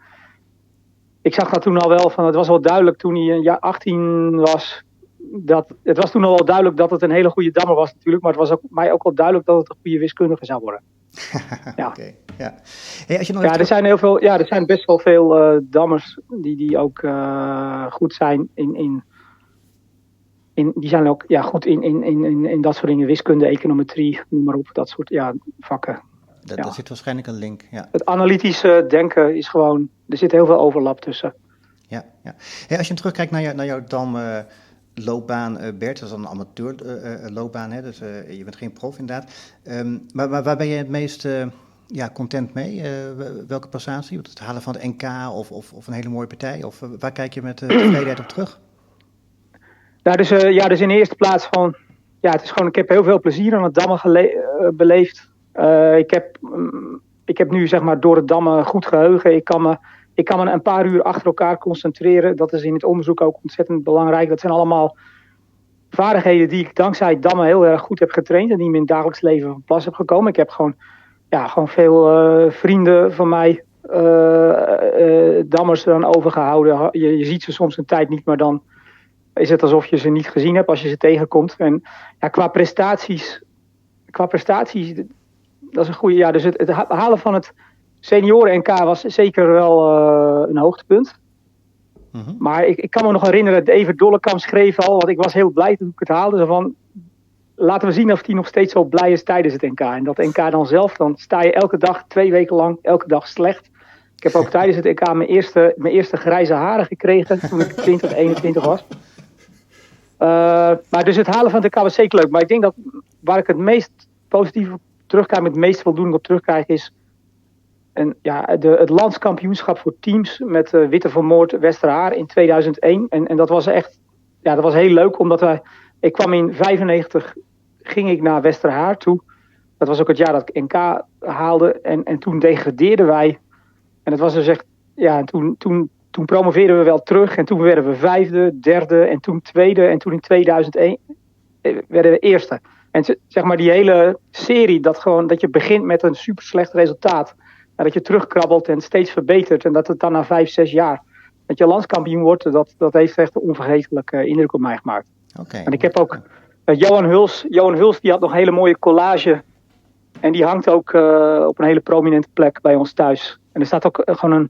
ik zag dat toen al wel van. Het was wel duidelijk toen hij een jaar 18 was. Het was toen al wel duidelijk dat het een hele goede dammer was natuurlijk. Maar het was mij ook wel duidelijk dat het een goede wiskundige zou worden. Ja. Okay, ja. Hey, als je nog er zijn heel veel. Ja, er zijn best wel veel dammers die ook goed zijn die zijn ook goed in dat soort dingen, wiskunde, econometrie, noem maar op, dat soort vakken. Daar zit waarschijnlijk een link, ja. Het analytische denken is gewoon, er zit heel veel overlap tussen. Ja. Hey, als je terugkijkt naar jouw damloopbaan, Bert, dat is een amateurloopbaan, hè? Dus je bent geen prof inderdaad. Maar waar ben je het meest content mee? Welke prestatie? Het halen van het NK of een hele mooie partij? Of waar kijk je met tevredenheid op terug? Nou, dus in de eerste plaats van, het is gewoon, ik heb heel veel plezier aan het dammen beleefd. Ik heb nu zeg maar door het dammen goed geheugen. Ik kan me een paar uur achter elkaar concentreren. Dat is in het onderzoek ook ontzettend belangrijk. Dat zijn allemaal vaardigheden die ik dankzij dammen heel erg goed heb getraind en die me in het dagelijks leven van pas heb gekomen. Ik heb gewoon veel vrienden van mij dammers dan overgehouden. Je ziet ze soms een tijd niet, maar dan is het alsof je ze niet gezien hebt als je ze tegenkomt. En qua prestaties, dat is een goede. Ja, dus het halen van het senioren-NK was zeker wel een hoogtepunt. Mm-hmm. Maar ik kan me nog herinneren, Evert Dollekamp schreef al, want ik was heel blij toen ik het haalde. Zo van, laten we zien of hij nog steeds zo blij is tijdens het NK. En dat NK dan zelf, dan sta je elke dag 2 weken lang, elke dag slecht. Ik heb ook tijdens het NK mijn eerste grijze haren gekregen toen ik 20, 21 was. Maar dus het halen van het NK was zeker leuk. Maar ik denk dat waar ik het meest positief op terugkijk, met het meest voldoening op terugkrijg, is het landskampioenschap voor teams met Witte van Moort Westerhaar in 2001. En dat was echt, dat was heel leuk, omdat ik kwam in 1995, ging ik naar Westerhaar toe. Dat was ook het jaar dat ik NK haalde. En toen degradeerden wij. En het was dus echt, toen promoveerden we wel terug. En toen werden we 5e, 3e en toen 2e. En toen in 2001 werden we 1e. En zeg maar die hele serie, dat je begint met een super slecht resultaat. En dat je terugkrabbelt en steeds verbetert. En dat het dan na 5, 6 jaar, dat je landskampioen wordt. Dat heeft echt een onvergetelijke indruk op mij gemaakt. Okay. En ik heb ook Johan Huls die had nog een hele mooie collage En die hangt ook op een hele prominente plek bij ons thuis. En er staat ook gewoon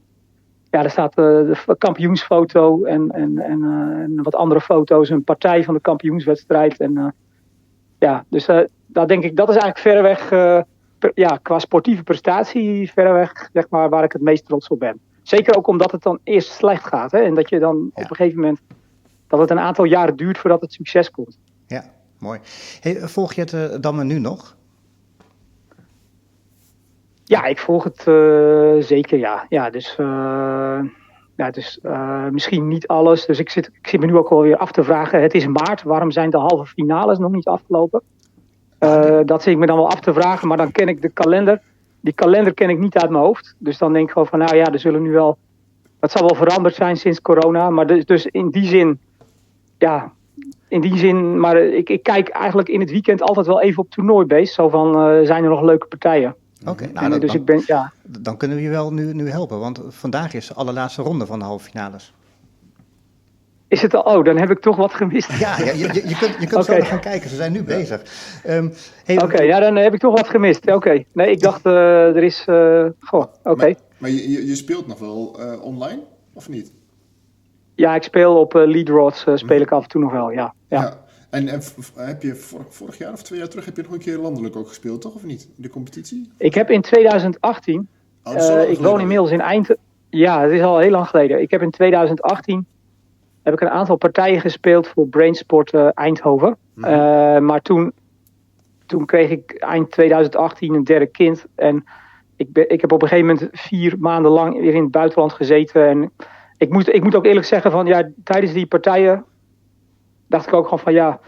er staat de kampioensfoto en wat andere foto's. Een partij van de kampioenswedstrijd. En dus daar denk ik, dat is eigenlijk verreweg, qua sportieve prestatie, verreweg, zeg maar, waar ik het meest trots op ben. Zeker ook omdat het dan eerst slecht gaat. Hè? En dat je dan op een gegeven moment, dat het een aantal jaren duurt voordat het succes komt. Ja, mooi. Hey, volg je het dan nu nog? Ja, ik volg het zeker, ja. Ja, dus misschien niet alles. Dus ik zit me nu ook alweer af te vragen. Het is maart, waarom zijn de halve finales nog niet afgelopen? Dat zit ik me dan wel af te vragen, maar dan ken ik de kalender. Die kalender ken ik niet uit mijn hoofd. Dus dan denk ik gewoon van, er zullen nu wel... Het zal wel veranderd zijn sinds corona. Maar dus in die zin... Maar ik kijk eigenlijk in het weekend altijd wel even op toernooibeest. Zo van, zijn er nog leuke partijen? Oké, dan kunnen we je wel nu helpen. Want vandaag is de allerlaatste ronde van de halve finales. Is het al? Oh, dan heb ik toch wat gemist. Ja, je kunt zo nog gaan kijken. Ze zijn nu bezig. Dan heb ik toch wat gemist. Oké. Nee, ik dacht, er is... oké. Maar je speelt nog wel online, of niet? Ja, ik speel op Lead Rods, speel ik af en toe nog wel, ja. En heb je vorig jaar of 2 jaar terug heb je nog een keer landelijk ook gespeeld, toch? Of niet? In de competitie? Ik heb in 2018... ik woon inmiddels in Eindhoven. Ja, het is al heel lang geleden. Ik heb in 2018... heb ik een aantal partijen gespeeld voor Brainsport Eindhoven. Maar toen kreeg ik eind 2018 een derde kind. En ik heb op een gegeven moment 4 maanden lang weer in het buitenland gezeten. En ik moet ook eerlijk zeggen van tijdens die partijen dacht ik ook gewoon van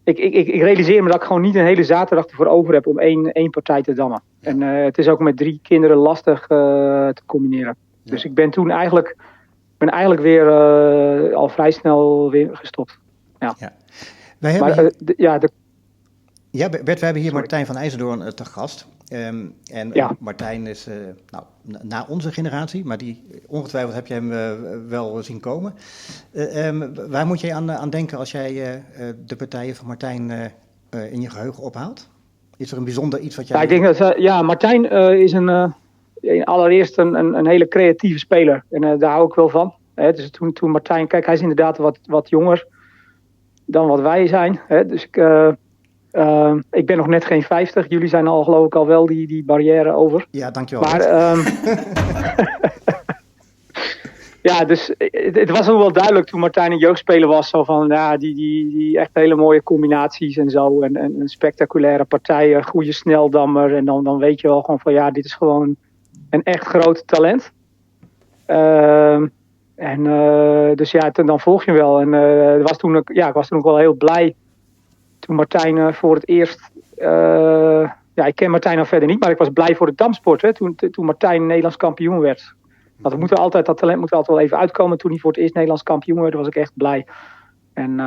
ik realiseer me dat ik gewoon niet een hele zaterdag ervoor over heb om één partij te dammen. Ja. En het is ook met 3 kinderen lastig te combineren. Ja. Dus ik ben toen eigenlijk weer al vrij snel weer gestopt. Ja. Wij hebben Bert, we hebben hier Martijn van IJzendoorn te gast. Martijn is na onze generatie, maar ongetwijfeld heb je hem wel zien komen. Waar moet jij aan denken als jij de partijen van Martijn in je geheugen ophaalt? Is er een bijzonder iets wat jij... ik denk dat Martijn is allereerst een hele creatieve speler. En daar hou ik wel van. Dus toen Martijn... Kijk, hij is inderdaad wat jonger dan wat wij zijn. Dus ik ben nog net geen 50. Jullie zijn al, geloof ik, al wel die barrière over. Ja, dankjewel. Maar dus het was ook wel duidelijk toen Martijn een jeugdspeler was. Zo van, die echt hele mooie combinaties en zo. En een spectaculaire partij, een goede sneldammer. En dan weet je wel gewoon van, dit is gewoon een echt groot talent. Dan volg je wel. En ik was toen ook wel heel blij toen Martijn voor het eerst... ik ken Martijn al verder niet, maar ik was blij voor de damsport. Hè, toen Martijn Nederlands kampioen werd. Want dat talent moet altijd wel even uitkomen. Toen hij voor het eerst Nederlands kampioen werd, was ik echt blij. En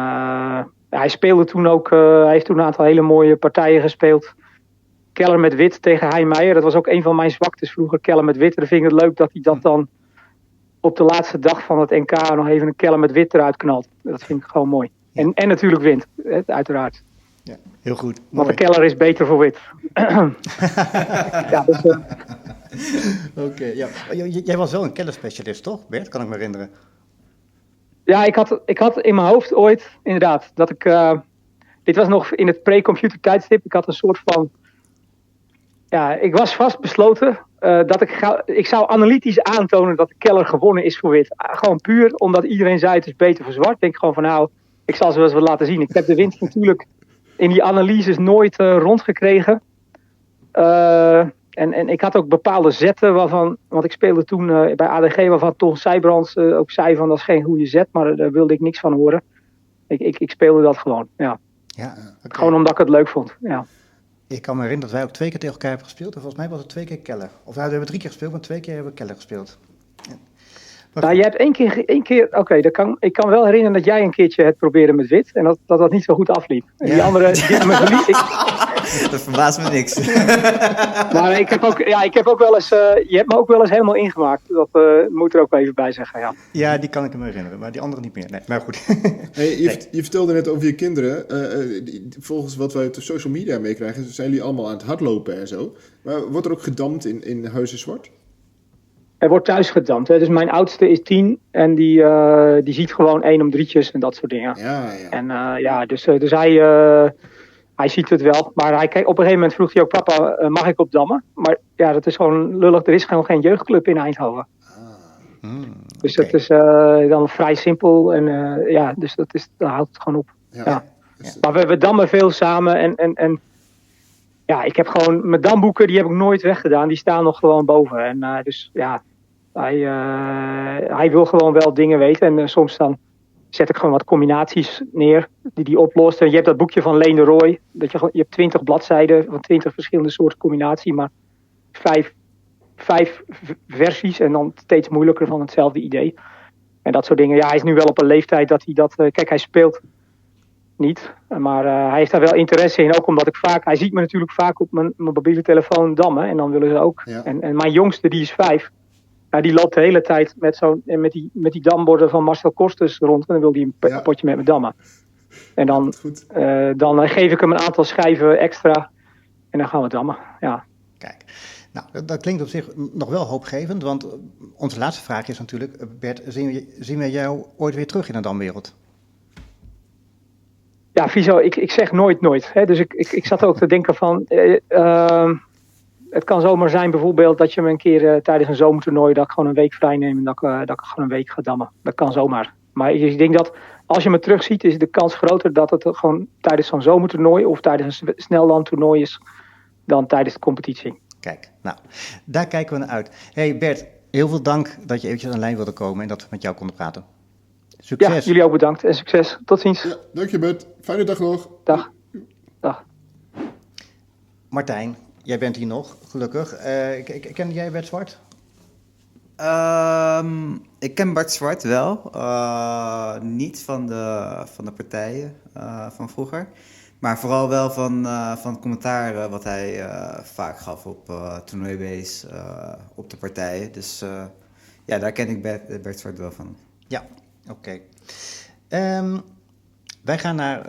hij speelde toen ook... hij heeft toen een aantal hele mooie partijen gespeeld. Keller met wit tegen Heijmeijer. Dat was ook een van mijn zwaktes vroeger. Keller met wit. En dan vind ik het leuk dat hij dat dan op de laatste dag van het NK nog even een Keller met wit eruit knalt. Dat vind ik gewoon mooi. Ja. En natuurlijk wint, uiteraard. Ja, heel goed. Want de Keller is beter voor wit. Oké, ja. Jij was wel een Keller-specialist, toch, Bert? Kan ik me herinneren. Ja, ik had in mijn hoofd ooit, inderdaad, dat ik... dit was nog in het pre-computer tijdstip. Ik had een soort van... Ja, ik was vastbesloten dat ik zou analytisch aantonen dat de Keller gewonnen is voor wit. Gewoon puur omdat iedereen zei het is beter voor zwart. Ik denk gewoon van ik zal ze wel eens wat laten zien. Ik heb de winst natuurlijk in die analyses nooit rondgekregen. En ik had ook bepaalde zetten waarvan, want ik speelde toen bij ADG waarvan Ton Sijbrands ook zei van dat is geen goede zet, maar daar wilde ik niks van horen. Ik speelde dat gewoon, ja. Ja, okay. Gewoon omdat ik het leuk vond, ja. Ik kan me herinneren dat wij ook 2 keer tegen elkaar hebben gespeeld. En volgens mij was het 2 keer Keller. Of we hebben 3 keer gespeeld, maar 2 keer hebben we Keller gespeeld. Ja. Nou, je hebt één keer oké, ik kan wel herinneren dat jij een keertje het probeerde met wit. En dat niet zo goed afliep. En die andere, Dat verbaast me niks. Maar ik heb ook wel eens, je hebt me ook wel eens helemaal ingemaakt. Dat moet er ook even bij zeggen, ja. Ja, die kan ik me herinneren, maar die andere niet meer. Nee, maar goed. Hey, je vertelde net over je kinderen. Volgens wat wij op de social media meekrijgen, zijn jullie allemaal aan het hardlopen en zo. Maar wordt er ook gedamd in Huizen Zwart? Er wordt thuis gedampt. Hè. Dus mijn oudste is 10 en die ziet gewoon 1 om 3'tjes en dat soort dingen. Ja. En dus hij ziet het wel. Maar op een gegeven moment vroeg hij ook, papa, mag ik op dammen? Maar ja, dat is gewoon lullig. Er is gewoon geen jeugdclub in Eindhoven. Dus dat is dan vrij simpel. En dus daar houdt het gewoon op. Ja. Maar we dammen veel samen. En ja, ik heb gewoon mijn damboeken, die heb ik nooit weggedaan. Die staan nog gewoon boven. En dus ja, hij wil gewoon wel dingen weten. En soms dan zet ik gewoon wat combinaties neer die oplost. En je hebt dat boekje van Leen de Rooij. Je hebt 20 bladzijden van 20 verschillende soorten combinatie. Maar 5 versies en dan steeds moeilijker van hetzelfde idee. En dat soort dingen. Ja, hij is nu wel op een leeftijd dat hij dat... kijk, hij speelt niet. Maar hij heeft daar wel interesse in. Ook omdat hij ziet me natuurlijk vaak op mijn mobiele telefoon dammen. En dan willen ze ook. Ja. En mijn jongste, die is 5. Die loopt de hele tijd met die damborden van Marcel Kosters rond. En dan wil hij een potje met me dammen. En dan geef ik hem een aantal schijven extra. En dan gaan we dammen. Ja. Kijk, nou, dat klinkt op zich nog wel hoopgevend. Want onze laatste vraag is natuurlijk, Bert, zien we jou ooit weer terug in de damwereld? Ja, Friso, ik zeg nooit. Hè? Dus ik zat ook te denken van... het kan zomaar zijn bijvoorbeeld dat je me een keer tijdens een zomertoernooi... dat ik gewoon een week vrij neem en dat ik gewoon een week ga dammen. Dat kan zomaar. Maar ik denk dat als je me terugziet, is de kans groter dat het gewoon tijdens zo'n zomertoernooi... of tijdens een snellandtoernooi is dan tijdens de competitie. Kijk, nou, daar kijken we naar uit. Hey Bert, heel veel dank dat je eventjes aan de lijn wilde komen... en dat we met jou konden praten. Succes. Ja, jullie ook bedankt en succes. Tot ziens. Ja, dank je Bert. Fijne dag nog. Dag. Martijn, jij bent hier nog, gelukkig. Ken jij Bert Zwart? Ik ken Bart Zwart wel. Niet van de partijen van vroeger. Maar vooral wel van het commentaar wat hij vaak gaf op toernooibase, op de partijen. Dus ja, daar ken ik Bert Zwart wel van. Ja, oké. Wij gaan naar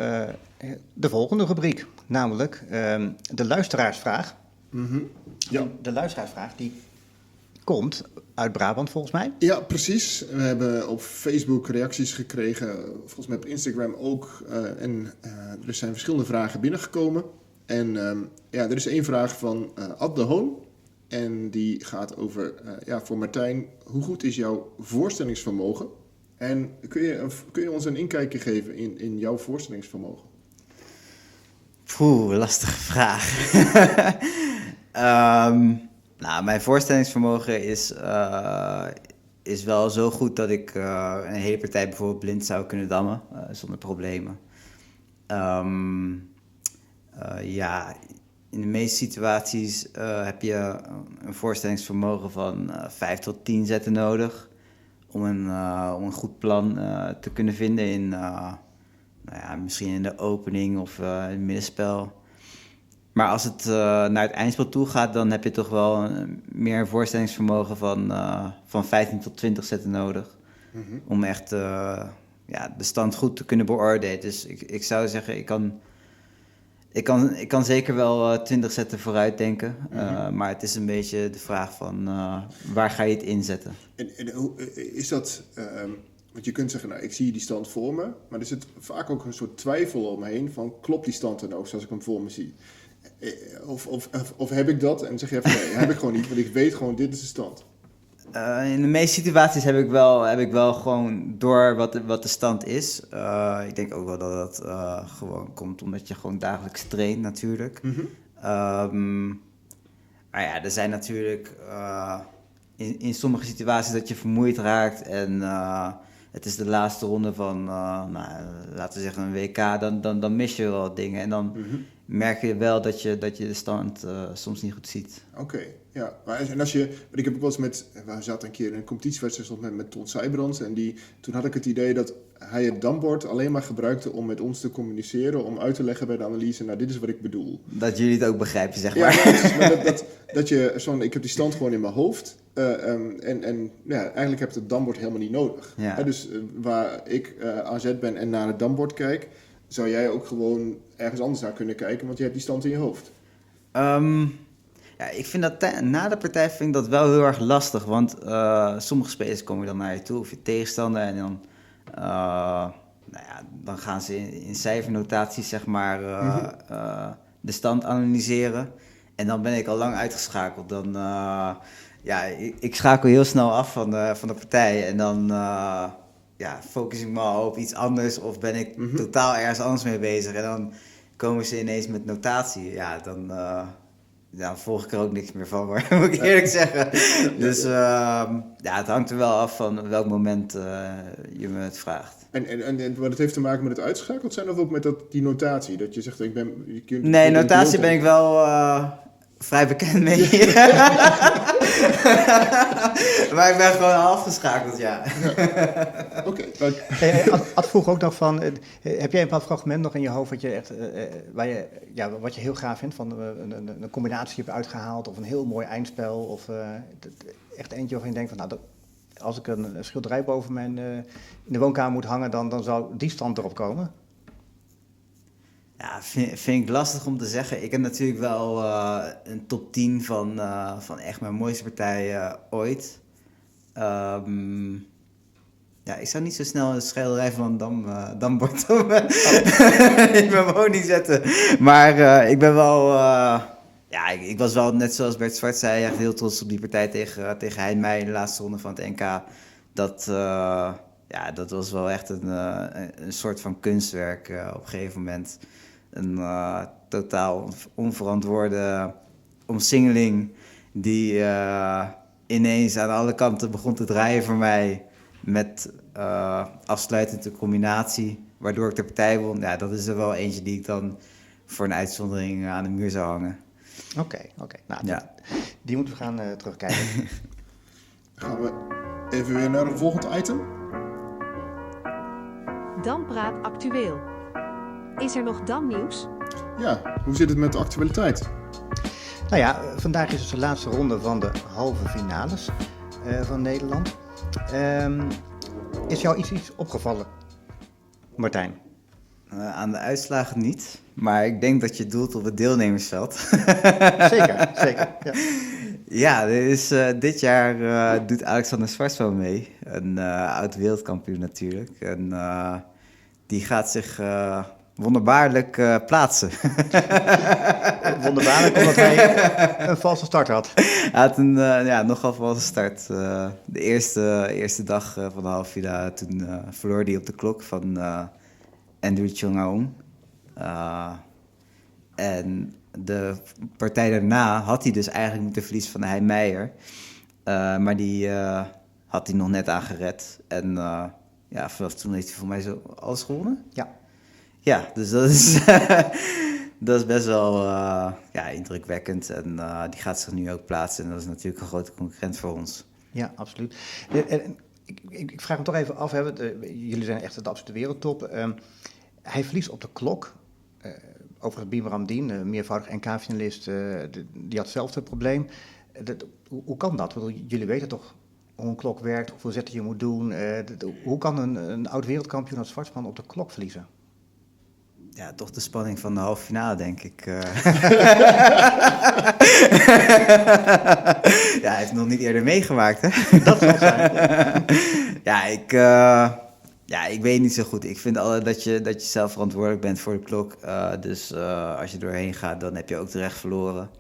de volgende rubriek, namelijk de luisteraarsvraag. Mm-hmm. Ja. De luisteraarsvraag die komt uit Brabant volgens mij. Ja, precies. We hebben op Facebook reacties gekregen, volgens mij op Instagram ook. Er zijn verschillende vragen binnengekomen. En er is 1 vraag van Ad de Hoon. En die gaat over, voor Martijn, hoe goed is jouw voorstellingsvermogen? En kun je ons een inkijkje geven in jouw voorstellingsvermogen? Lastige vraag. Mijn voorstellingsvermogen is wel zo goed dat ik een hele partij bijvoorbeeld blind zou kunnen dammen, zonder problemen. In de meeste situaties heb je een voorstellingsvermogen van 5 tot 10 zetten nodig om een goed plan te kunnen vinden in, misschien in de opening of in het middenspel. Maar als het naar het eindspel toe gaat, dan heb je toch wel meer een voorstellingsvermogen van 15 tot 20 zetten nodig. Mm-hmm. Om echt de stand goed te kunnen beoordelen. Dus ik zou zeggen, ik kan zeker wel 20 zetten vooruit denken. Mm-hmm. Maar het is een beetje de vraag van waar ga je het inzetten? En hoe is dat... Want je kunt zeggen, ik zie die stand voor me. Maar er zit vaak ook een soort twijfel omheen van... klopt die stand dan ook zoals ik hem voor me zie? Of heb ik dat? En zeg je even, nee, heb ik gewoon niet. Want ik weet gewoon, dit is de stand. In de meeste situaties heb ik wel gewoon door wat de stand is. Ik denk ook wel dat dat gewoon komt omdat je gewoon dagelijks traint natuurlijk. Mm-hmm. Maar ja, er zijn natuurlijk in sommige situaties dat je vermoeid raakt en het is de laatste ronde van, laten we zeggen een WK, dan mis je wel dingen. En dan merk je wel dat je de stand soms niet goed ziet. Oké, ja. Maar ik heb ook wel eens we zaten een keer in een competitiewedstrijd met Ton Sijbrands en toen had ik het idee dat hij het dambord alleen maar gebruikte om met ons te communiceren, om uit te leggen bij de analyse, nou dit is wat ik bedoel. Dat jullie het ook begrijpen, zeg maar. Ja, precies, maar ik heb die stand gewoon in mijn hoofd eigenlijk heb ik het dambord helemaal niet nodig. Ja. Dus waar ik AZ ben en naar het dambord kijk, zou jij ook gewoon ergens anders naar kunnen kijken, want je hebt die stand in je hoofd. Ja, ik vind dat na de partij vind ik dat wel heel erg lastig, want sommige spelers komen dan naar je toe of je tegenstander en dan, dan gaan ze in cijfernotaties zeg maar de stand analyseren en dan ben ik al lang uitgeschakeld. Dan, ik schakel heel snel af van de partij en dan focus ik me al op iets anders of ben ik totaal ergens anders mee bezig en dan komen ze ineens met notatie. Ja, dan volg ik er ook niks meer van, maar moet ik eerlijk zeggen. Dus het hangt er wel af van welk moment je me het vraagt. En wat het heeft te maken met het uitschakeld zijn of ook met die notatie? Dat je zegt, Nee, notatie ben ik wel vrij bekend mee. Maar ik ben gewoon afgeschakeld, ja. Oké. Ad vroeg ook nog van, heb jij een bepaald fragment nog in je hoofd wat je echt, wat je heel gaaf vindt, van een combinatie hebt uitgehaald of een heel mooi eindspel of echt eentje waarvan je denkt van, nou, als ik een schilderij boven mijn in de woonkamer moet hangen, dan zou die stand erop komen? Ja, vind ik lastig om te zeggen. Ik heb natuurlijk wel een top 10 van echt mijn mooiste partij ooit. Ik zou niet zo snel een schilderij van een dambord in mijn woning zetten. Maar ik ben wel... ik was wel, net zoals Bert Zwart zei, echt heel trots op die partij tegen Hein Meijer in de laatste ronde van het NK. Dat was wel echt een soort van kunstwerk op een gegeven moment. Een totaal onverantwoorde omsingeling die ineens aan alle kanten begon te draaien voor mij met afsluitende combinatie, waardoor ik de partij won. Ja, dat is er wel eentje die ik dan voor een uitzondering aan de muur zou hangen. Oké. Nou, die moeten we gaan terugkijken. Gaan we even weer naar een volgend item. Dampraat actueel. Is er nog damnieuws? Ja, hoe zit het met de actualiteit? Nou ja, vandaag is het de laatste ronde van de halve finales van Nederland. Is jou iets opgevallen, Martijn? Aan de uitslagen niet, maar ik denk dat je doelt op het deelnemersveld. Zeker. Ja. Ja, dit jaar doet Alexander Schwarzman mee, een oud wereldkampioen natuurlijk. En die gaat zich wonderbaarlijk plaatsen. Wonderbaarlijk, omdat hij een valse start had. Hij had een nogal valse start. De eerste dag van de halve finale, toen verloor hij op de klok van Andrew Chong-Aung. En de partij daarna had hij dus eigenlijk moeten verliezen van Hein Meijer. Maar die had hij nog net aangered. En vanaf toen heeft hij voor mij zo alles gewonnen. Ja. Ja, dus dat is best wel indrukwekkend. En die gaat zich nu ook plaatsen. En dat is natuurlijk een grote concurrent voor ons. Ja, absoluut. Ik vraag me toch even af, jullie zijn echt de absolute wereldtop. Hij verliest op de klok. Overigens Bim Ramdien, meervoudig NK-finalist, die had hetzelfde probleem. Hoe kan dat? Jullie weten toch hoe een klok werkt, hoeveel zetten je moet doen. Hoe kan een oud wereldkampioen als Schwarzman op de klok verliezen? Ja, toch de spanning van de halve finale, denk ik. Hij heeft nog niet eerder meegemaakt, hè? Dat zal zijn. Ik weet niet zo goed. Ik vind altijd dat je zelf verantwoordelijk bent voor de klok. Dus als je doorheen gaat, dan heb je ook terecht verloren.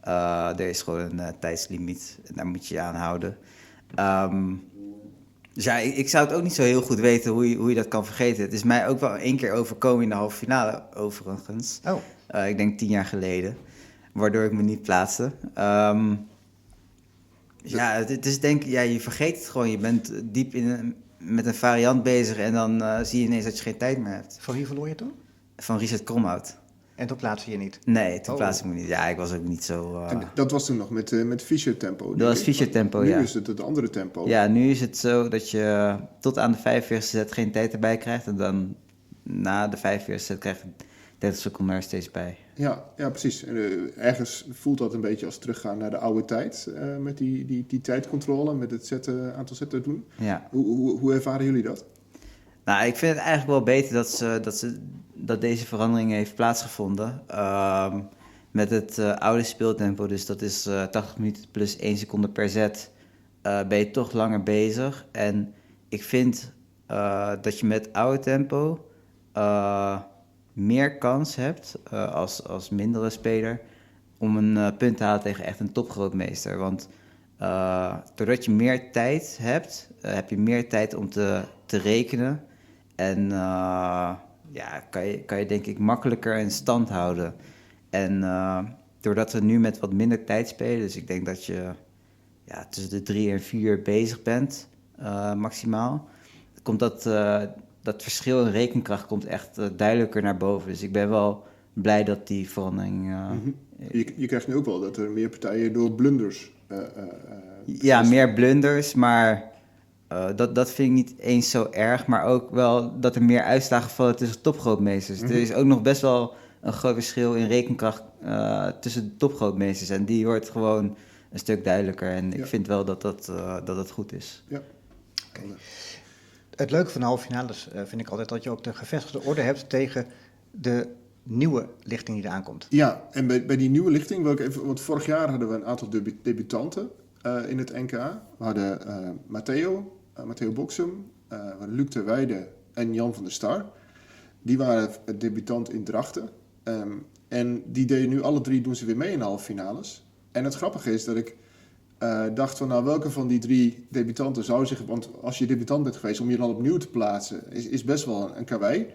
Er is gewoon een tijdslimiet. En daar moet je je aan houden. Dus ik zou het ook niet zo heel goed weten hoe je dat kan vergeten. Het is mij ook wel 1 keer overkomen in de halve finale, overigens. Oh. Ik denk 10 jaar geleden. Waardoor ik me niet plaatste. Het is denk ik... Ja, je vergeet het gewoon. Je bent diep met een variant bezig en dan zie je ineens dat je geen tijd meer hebt. Van wie verloor je toen? Van Richard Kromhout. En toen plaatste je niet? Nee, toen plaatste ik me niet. Ja, ik was ook niet zo... En dat was toen nog met Fischer-tempo. Dat was Fischer-tempo, ja. Nu is het andere tempo. Ja, nu is het zo dat je tot aan de 45e set geen tijd erbij krijgt. En dan na de 45e set krijg je 30 seconden er steeds bij. Ja, precies. En, ergens voelt dat een beetje als teruggaan naar de oude tijd. Met die tijdcontrole, met het aantal zetten doen. Ja. Hoe ervaren jullie dat? Nou, ik vind het eigenlijk wel beter dat deze verandering heeft plaatsgevonden. Met het oude speeltempo, dus dat is 80 minuten plus 1 seconde per set, ben je toch langer bezig. En ik vind dat je met oude tempo meer kans hebt als mindere speler om een punt te halen tegen echt een topgrootmeester. Want doordat je meer tijd hebt, heb je meer tijd om te rekenen. En kan je denk ik makkelijker in stand houden. En doordat we nu met wat minder tijd spelen, dus ik denk dat je tussen de 3 en 4 bezig bent, maximaal, komt dat verschil in rekenkracht komt echt duidelijker naar boven. Dus ik ben wel blij dat die verandering... Je krijgt nu ook wel dat er meer partijen door blunders... meer blunders, maar dat vind ik niet eens zo erg. Maar ook wel dat er meer uitslagen vallen tussen topgrootmeesters. Er is ook nog best wel een groot verschil in rekenkracht tussen de topgrootmeesters. En die wordt gewoon een stuk duidelijker. En ik vind wel dat goed is. Ja. Okay. Het leuke van de halve finales vind ik altijd dat je ook de gevestigde orde hebt tegen de nieuwe lichting die er aankomt. Ja, en bij die nieuwe lichting, want vorig jaar hadden we een aantal debutanten in het NK. We hadden Matteo Boxem, Luc ter Weijden en Jan van der Star. Die waren debutant in Drachten. En die deden nu alle drie, doen ze weer mee in de halve finales. En het grappige is dat ik dacht van, welke van die 3 debutanten zou zich... Want als je debutant bent geweest, om je dan opnieuw te plaatsen, is best wel een karwei.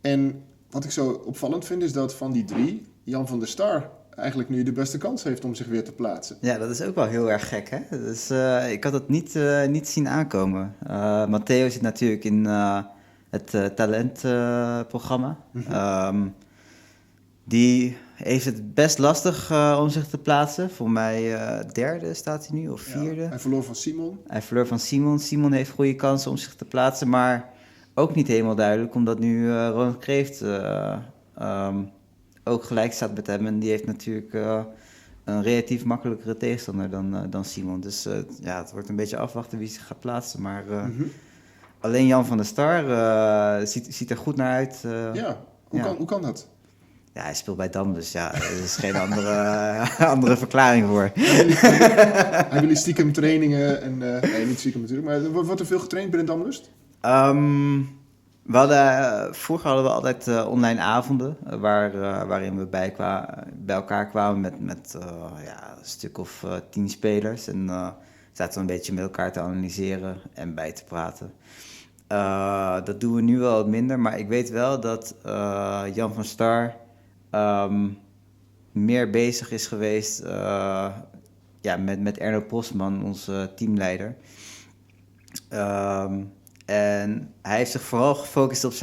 En wat ik zo opvallend vind, is dat van die 3, Jan van der Star eigenlijk nu de beste kans heeft om zich weer te plaatsen. Ja, dat is ook wel heel erg gek, hè? Dus, ik had het niet zien aankomen. Matteo zit natuurlijk in het talentprogramma. Die heeft het best lastig om zich te plaatsen. Voor mij 3e staat hij nu, of 4e. Ja, hij verloor van Simon. Simon heeft goede kansen om zich te plaatsen, maar ook niet helemaal duidelijk, omdat nu Ronald Kreeft ook gelijk staat met hem. En die heeft natuurlijk een relatief makkelijkere tegenstander dan Simon. Dus het wordt een beetje afwachten wie zich gaat plaatsen. Maar alleen Jan van der Star ziet er goed naar uit. Hoe kan dat? Ja, hij speelt bij Dam, dus er is geen andere verklaring voor. Hij wil stiekem trainingen en... nee, niet stiekem natuurlijk, maar wordt er veel getraind binnen Damlust? Vroeger hadden we altijd online avonden, waarin we bij elkaar kwamen met een stuk of 10 spelers. En zaten we een beetje met elkaar te analyseren en bij te praten. Dat doen we nu wel wat minder, maar ik weet wel dat Jan van Star meer bezig is geweest met Erno Postman, onze teamleider. En hij heeft zich vooral gefocust op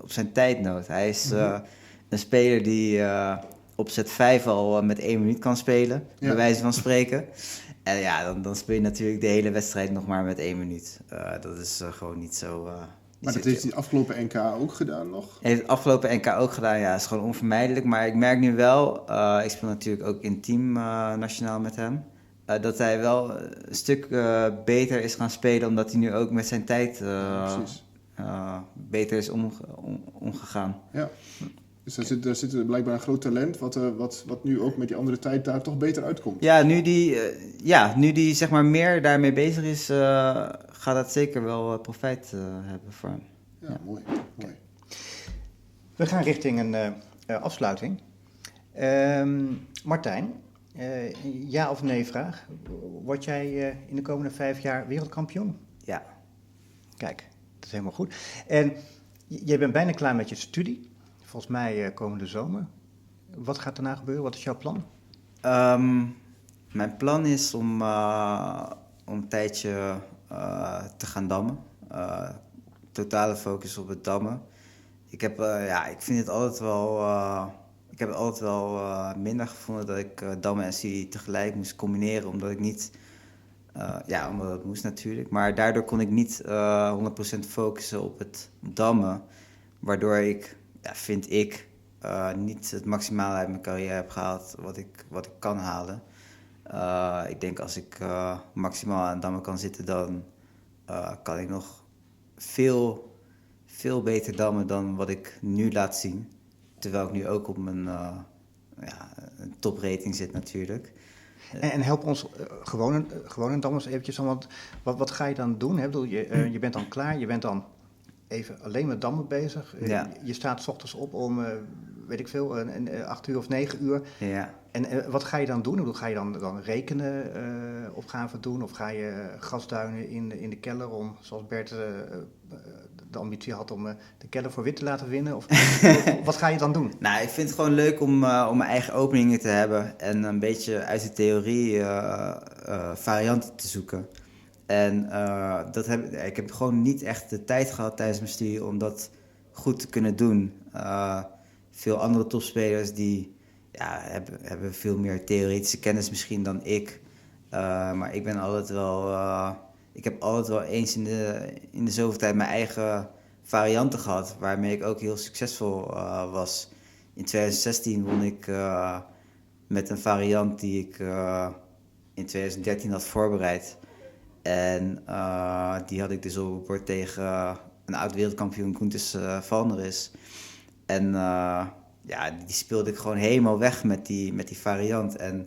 zijn tijdnood. Hij is een speler die op set 5 al met 1 minuut kan spelen, bij wijze van spreken. En dan speel je natuurlijk de hele wedstrijd nog maar met 1 minuut. Dat is gewoon niet zo... Maar dat heeft hij het afgelopen NK ook gedaan nog? Heeft het afgelopen NK ook gedaan, ja. Dat is gewoon onvermijdelijk. Maar ik merk nu wel, ik speel natuurlijk ook in team nationaal met hem, dat hij wel een stuk beter is gaan spelen, omdat hij nu ook met zijn tijd beter is omgegaan. Ja. Dus daar zit blijkbaar een groot talent, wat nu ook met die andere tijd daar toch beter uitkomt. Ja, nu die zeg maar meer daarmee bezig is, gaat dat zeker wel profijt hebben voor hem. Ja, mooi. We gaan richting een afsluiting. Martijn, ja of nee vraag. Word jij in de komende 5 jaar wereldkampioen? Ja. Kijk, dat is helemaal goed. En jij bent bijna klaar met je studie. Volgens mij komende zomer. Wat gaat daarna gebeuren? Wat is jouw plan? Mijn plan is om een tijdje te gaan dammen. Totale focus op het dammen. Ik vind het altijd wel... ik heb het altijd wel minder gevonden dat ik dammen en ski tegelijk moest combineren. Omdat ik niet... omdat het moest natuurlijk. Maar daardoor kon ik niet 100% focussen op het dammen. Waardoor ik, vind ik, niet het maximale uit mijn carrière heb gehaald wat ik kan halen. Ik denk als ik maximaal aan dammen kan zitten, dan kan ik nog veel beter dammen dan wat ik nu laat zien. Terwijl ik nu ook op mijn een toprating zit natuurlijk. En help ons gewone dammers eventjes aan, want wat ga je dan doen? Hè? Je bent dan klaar, je bent dan even alleen met dammen bezig. Ja. Je staat 's ochtends op om, 8 uur of 9 uur. Ja. En wat ga je dan doen? Ga je dan rekenen opgaven doen? Of ga je gasduinen in de kelder om, zoals Bert de ambitie had om de kelder voor wit te laten winnen? Of wat ga je dan doen? Nou, ik vind het gewoon leuk om mijn eigen openingen te hebben en een beetje uit de theorie varianten te zoeken. En ik heb gewoon niet echt de tijd gehad tijdens mijn studie om dat goed te kunnen doen. Veel andere topspelers die hebben veel meer theoretische kennis misschien dan ik. Maar ik ben altijd wel... ik heb altijd wel eens in de zoveel tijd mijn eigen varianten gehad, waarmee ik ook heel succesvol was. In 2016 won ik met een variant die ik in 2013 had voorbereid. En die had ik dus op het bord tegen een oud-wereldkampioen, Koentis Valneris. En die speelde ik gewoon helemaal weg met die variant. En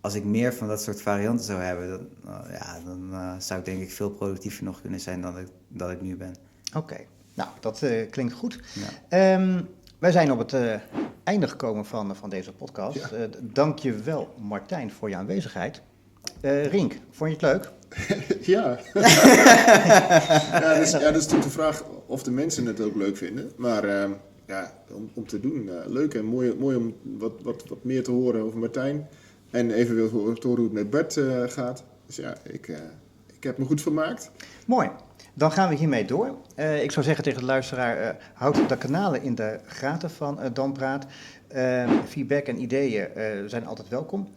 als ik meer van dat soort varianten zou hebben, dan zou ik denk ik veel productiever nog kunnen zijn dan ik nu ben. Oké, nou, dat klinkt goed. Ja. Wij zijn op het einde gekomen van deze podcast. Ja. Dank je wel, Martijn, voor je aanwezigheid. Rink, vond je het leuk? Ja. Dat is natuurlijk de vraag of de mensen het ook leuk vinden. Maar om te doen, leuk en mooi om wat meer te horen over Martijn. En eventueel te horen hoe het met Bert gaat. Dus ja, ik heb me goed vermaakt. Mooi. Dan gaan we hiermee door. Ik zou zeggen tegen de luisteraar, houd de kanalen in de gaten van Dampraat. Feedback en ideeën zijn altijd welkom.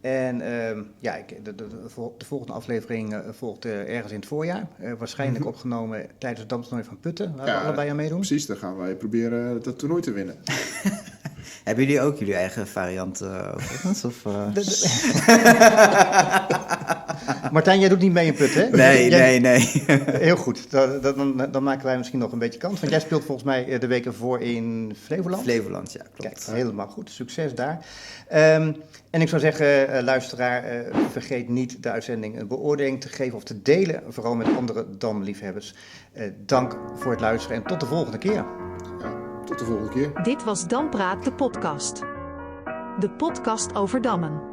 En de volgende aflevering volgt ergens in het voorjaar. Waarschijnlijk opgenomen tijdens het damtoernooi van Putten, waar we allebei aan meedoen. Precies, dan gaan wij proberen dat toernooi te winnen. Hebben jullie ook jullie eigen variant overigens? Martijn, jij doet niet mee in Putten, hè? Nee. Heel goed. Dan maken wij misschien nog een beetje kans. Want jij speelt volgens mij de week ervoor in Flevoland. Flevoland, ja, klopt. Kijk, helemaal goed. Succes daar. En ik zou zeggen, luisteraar, vergeet niet de uitzending een beoordeling te geven of te delen. Vooral met andere damliefhebbers. Dank voor het luisteren en tot de volgende keer. Ja, tot de volgende keer. Dit was Dampraat, de podcast. De podcast over dammen.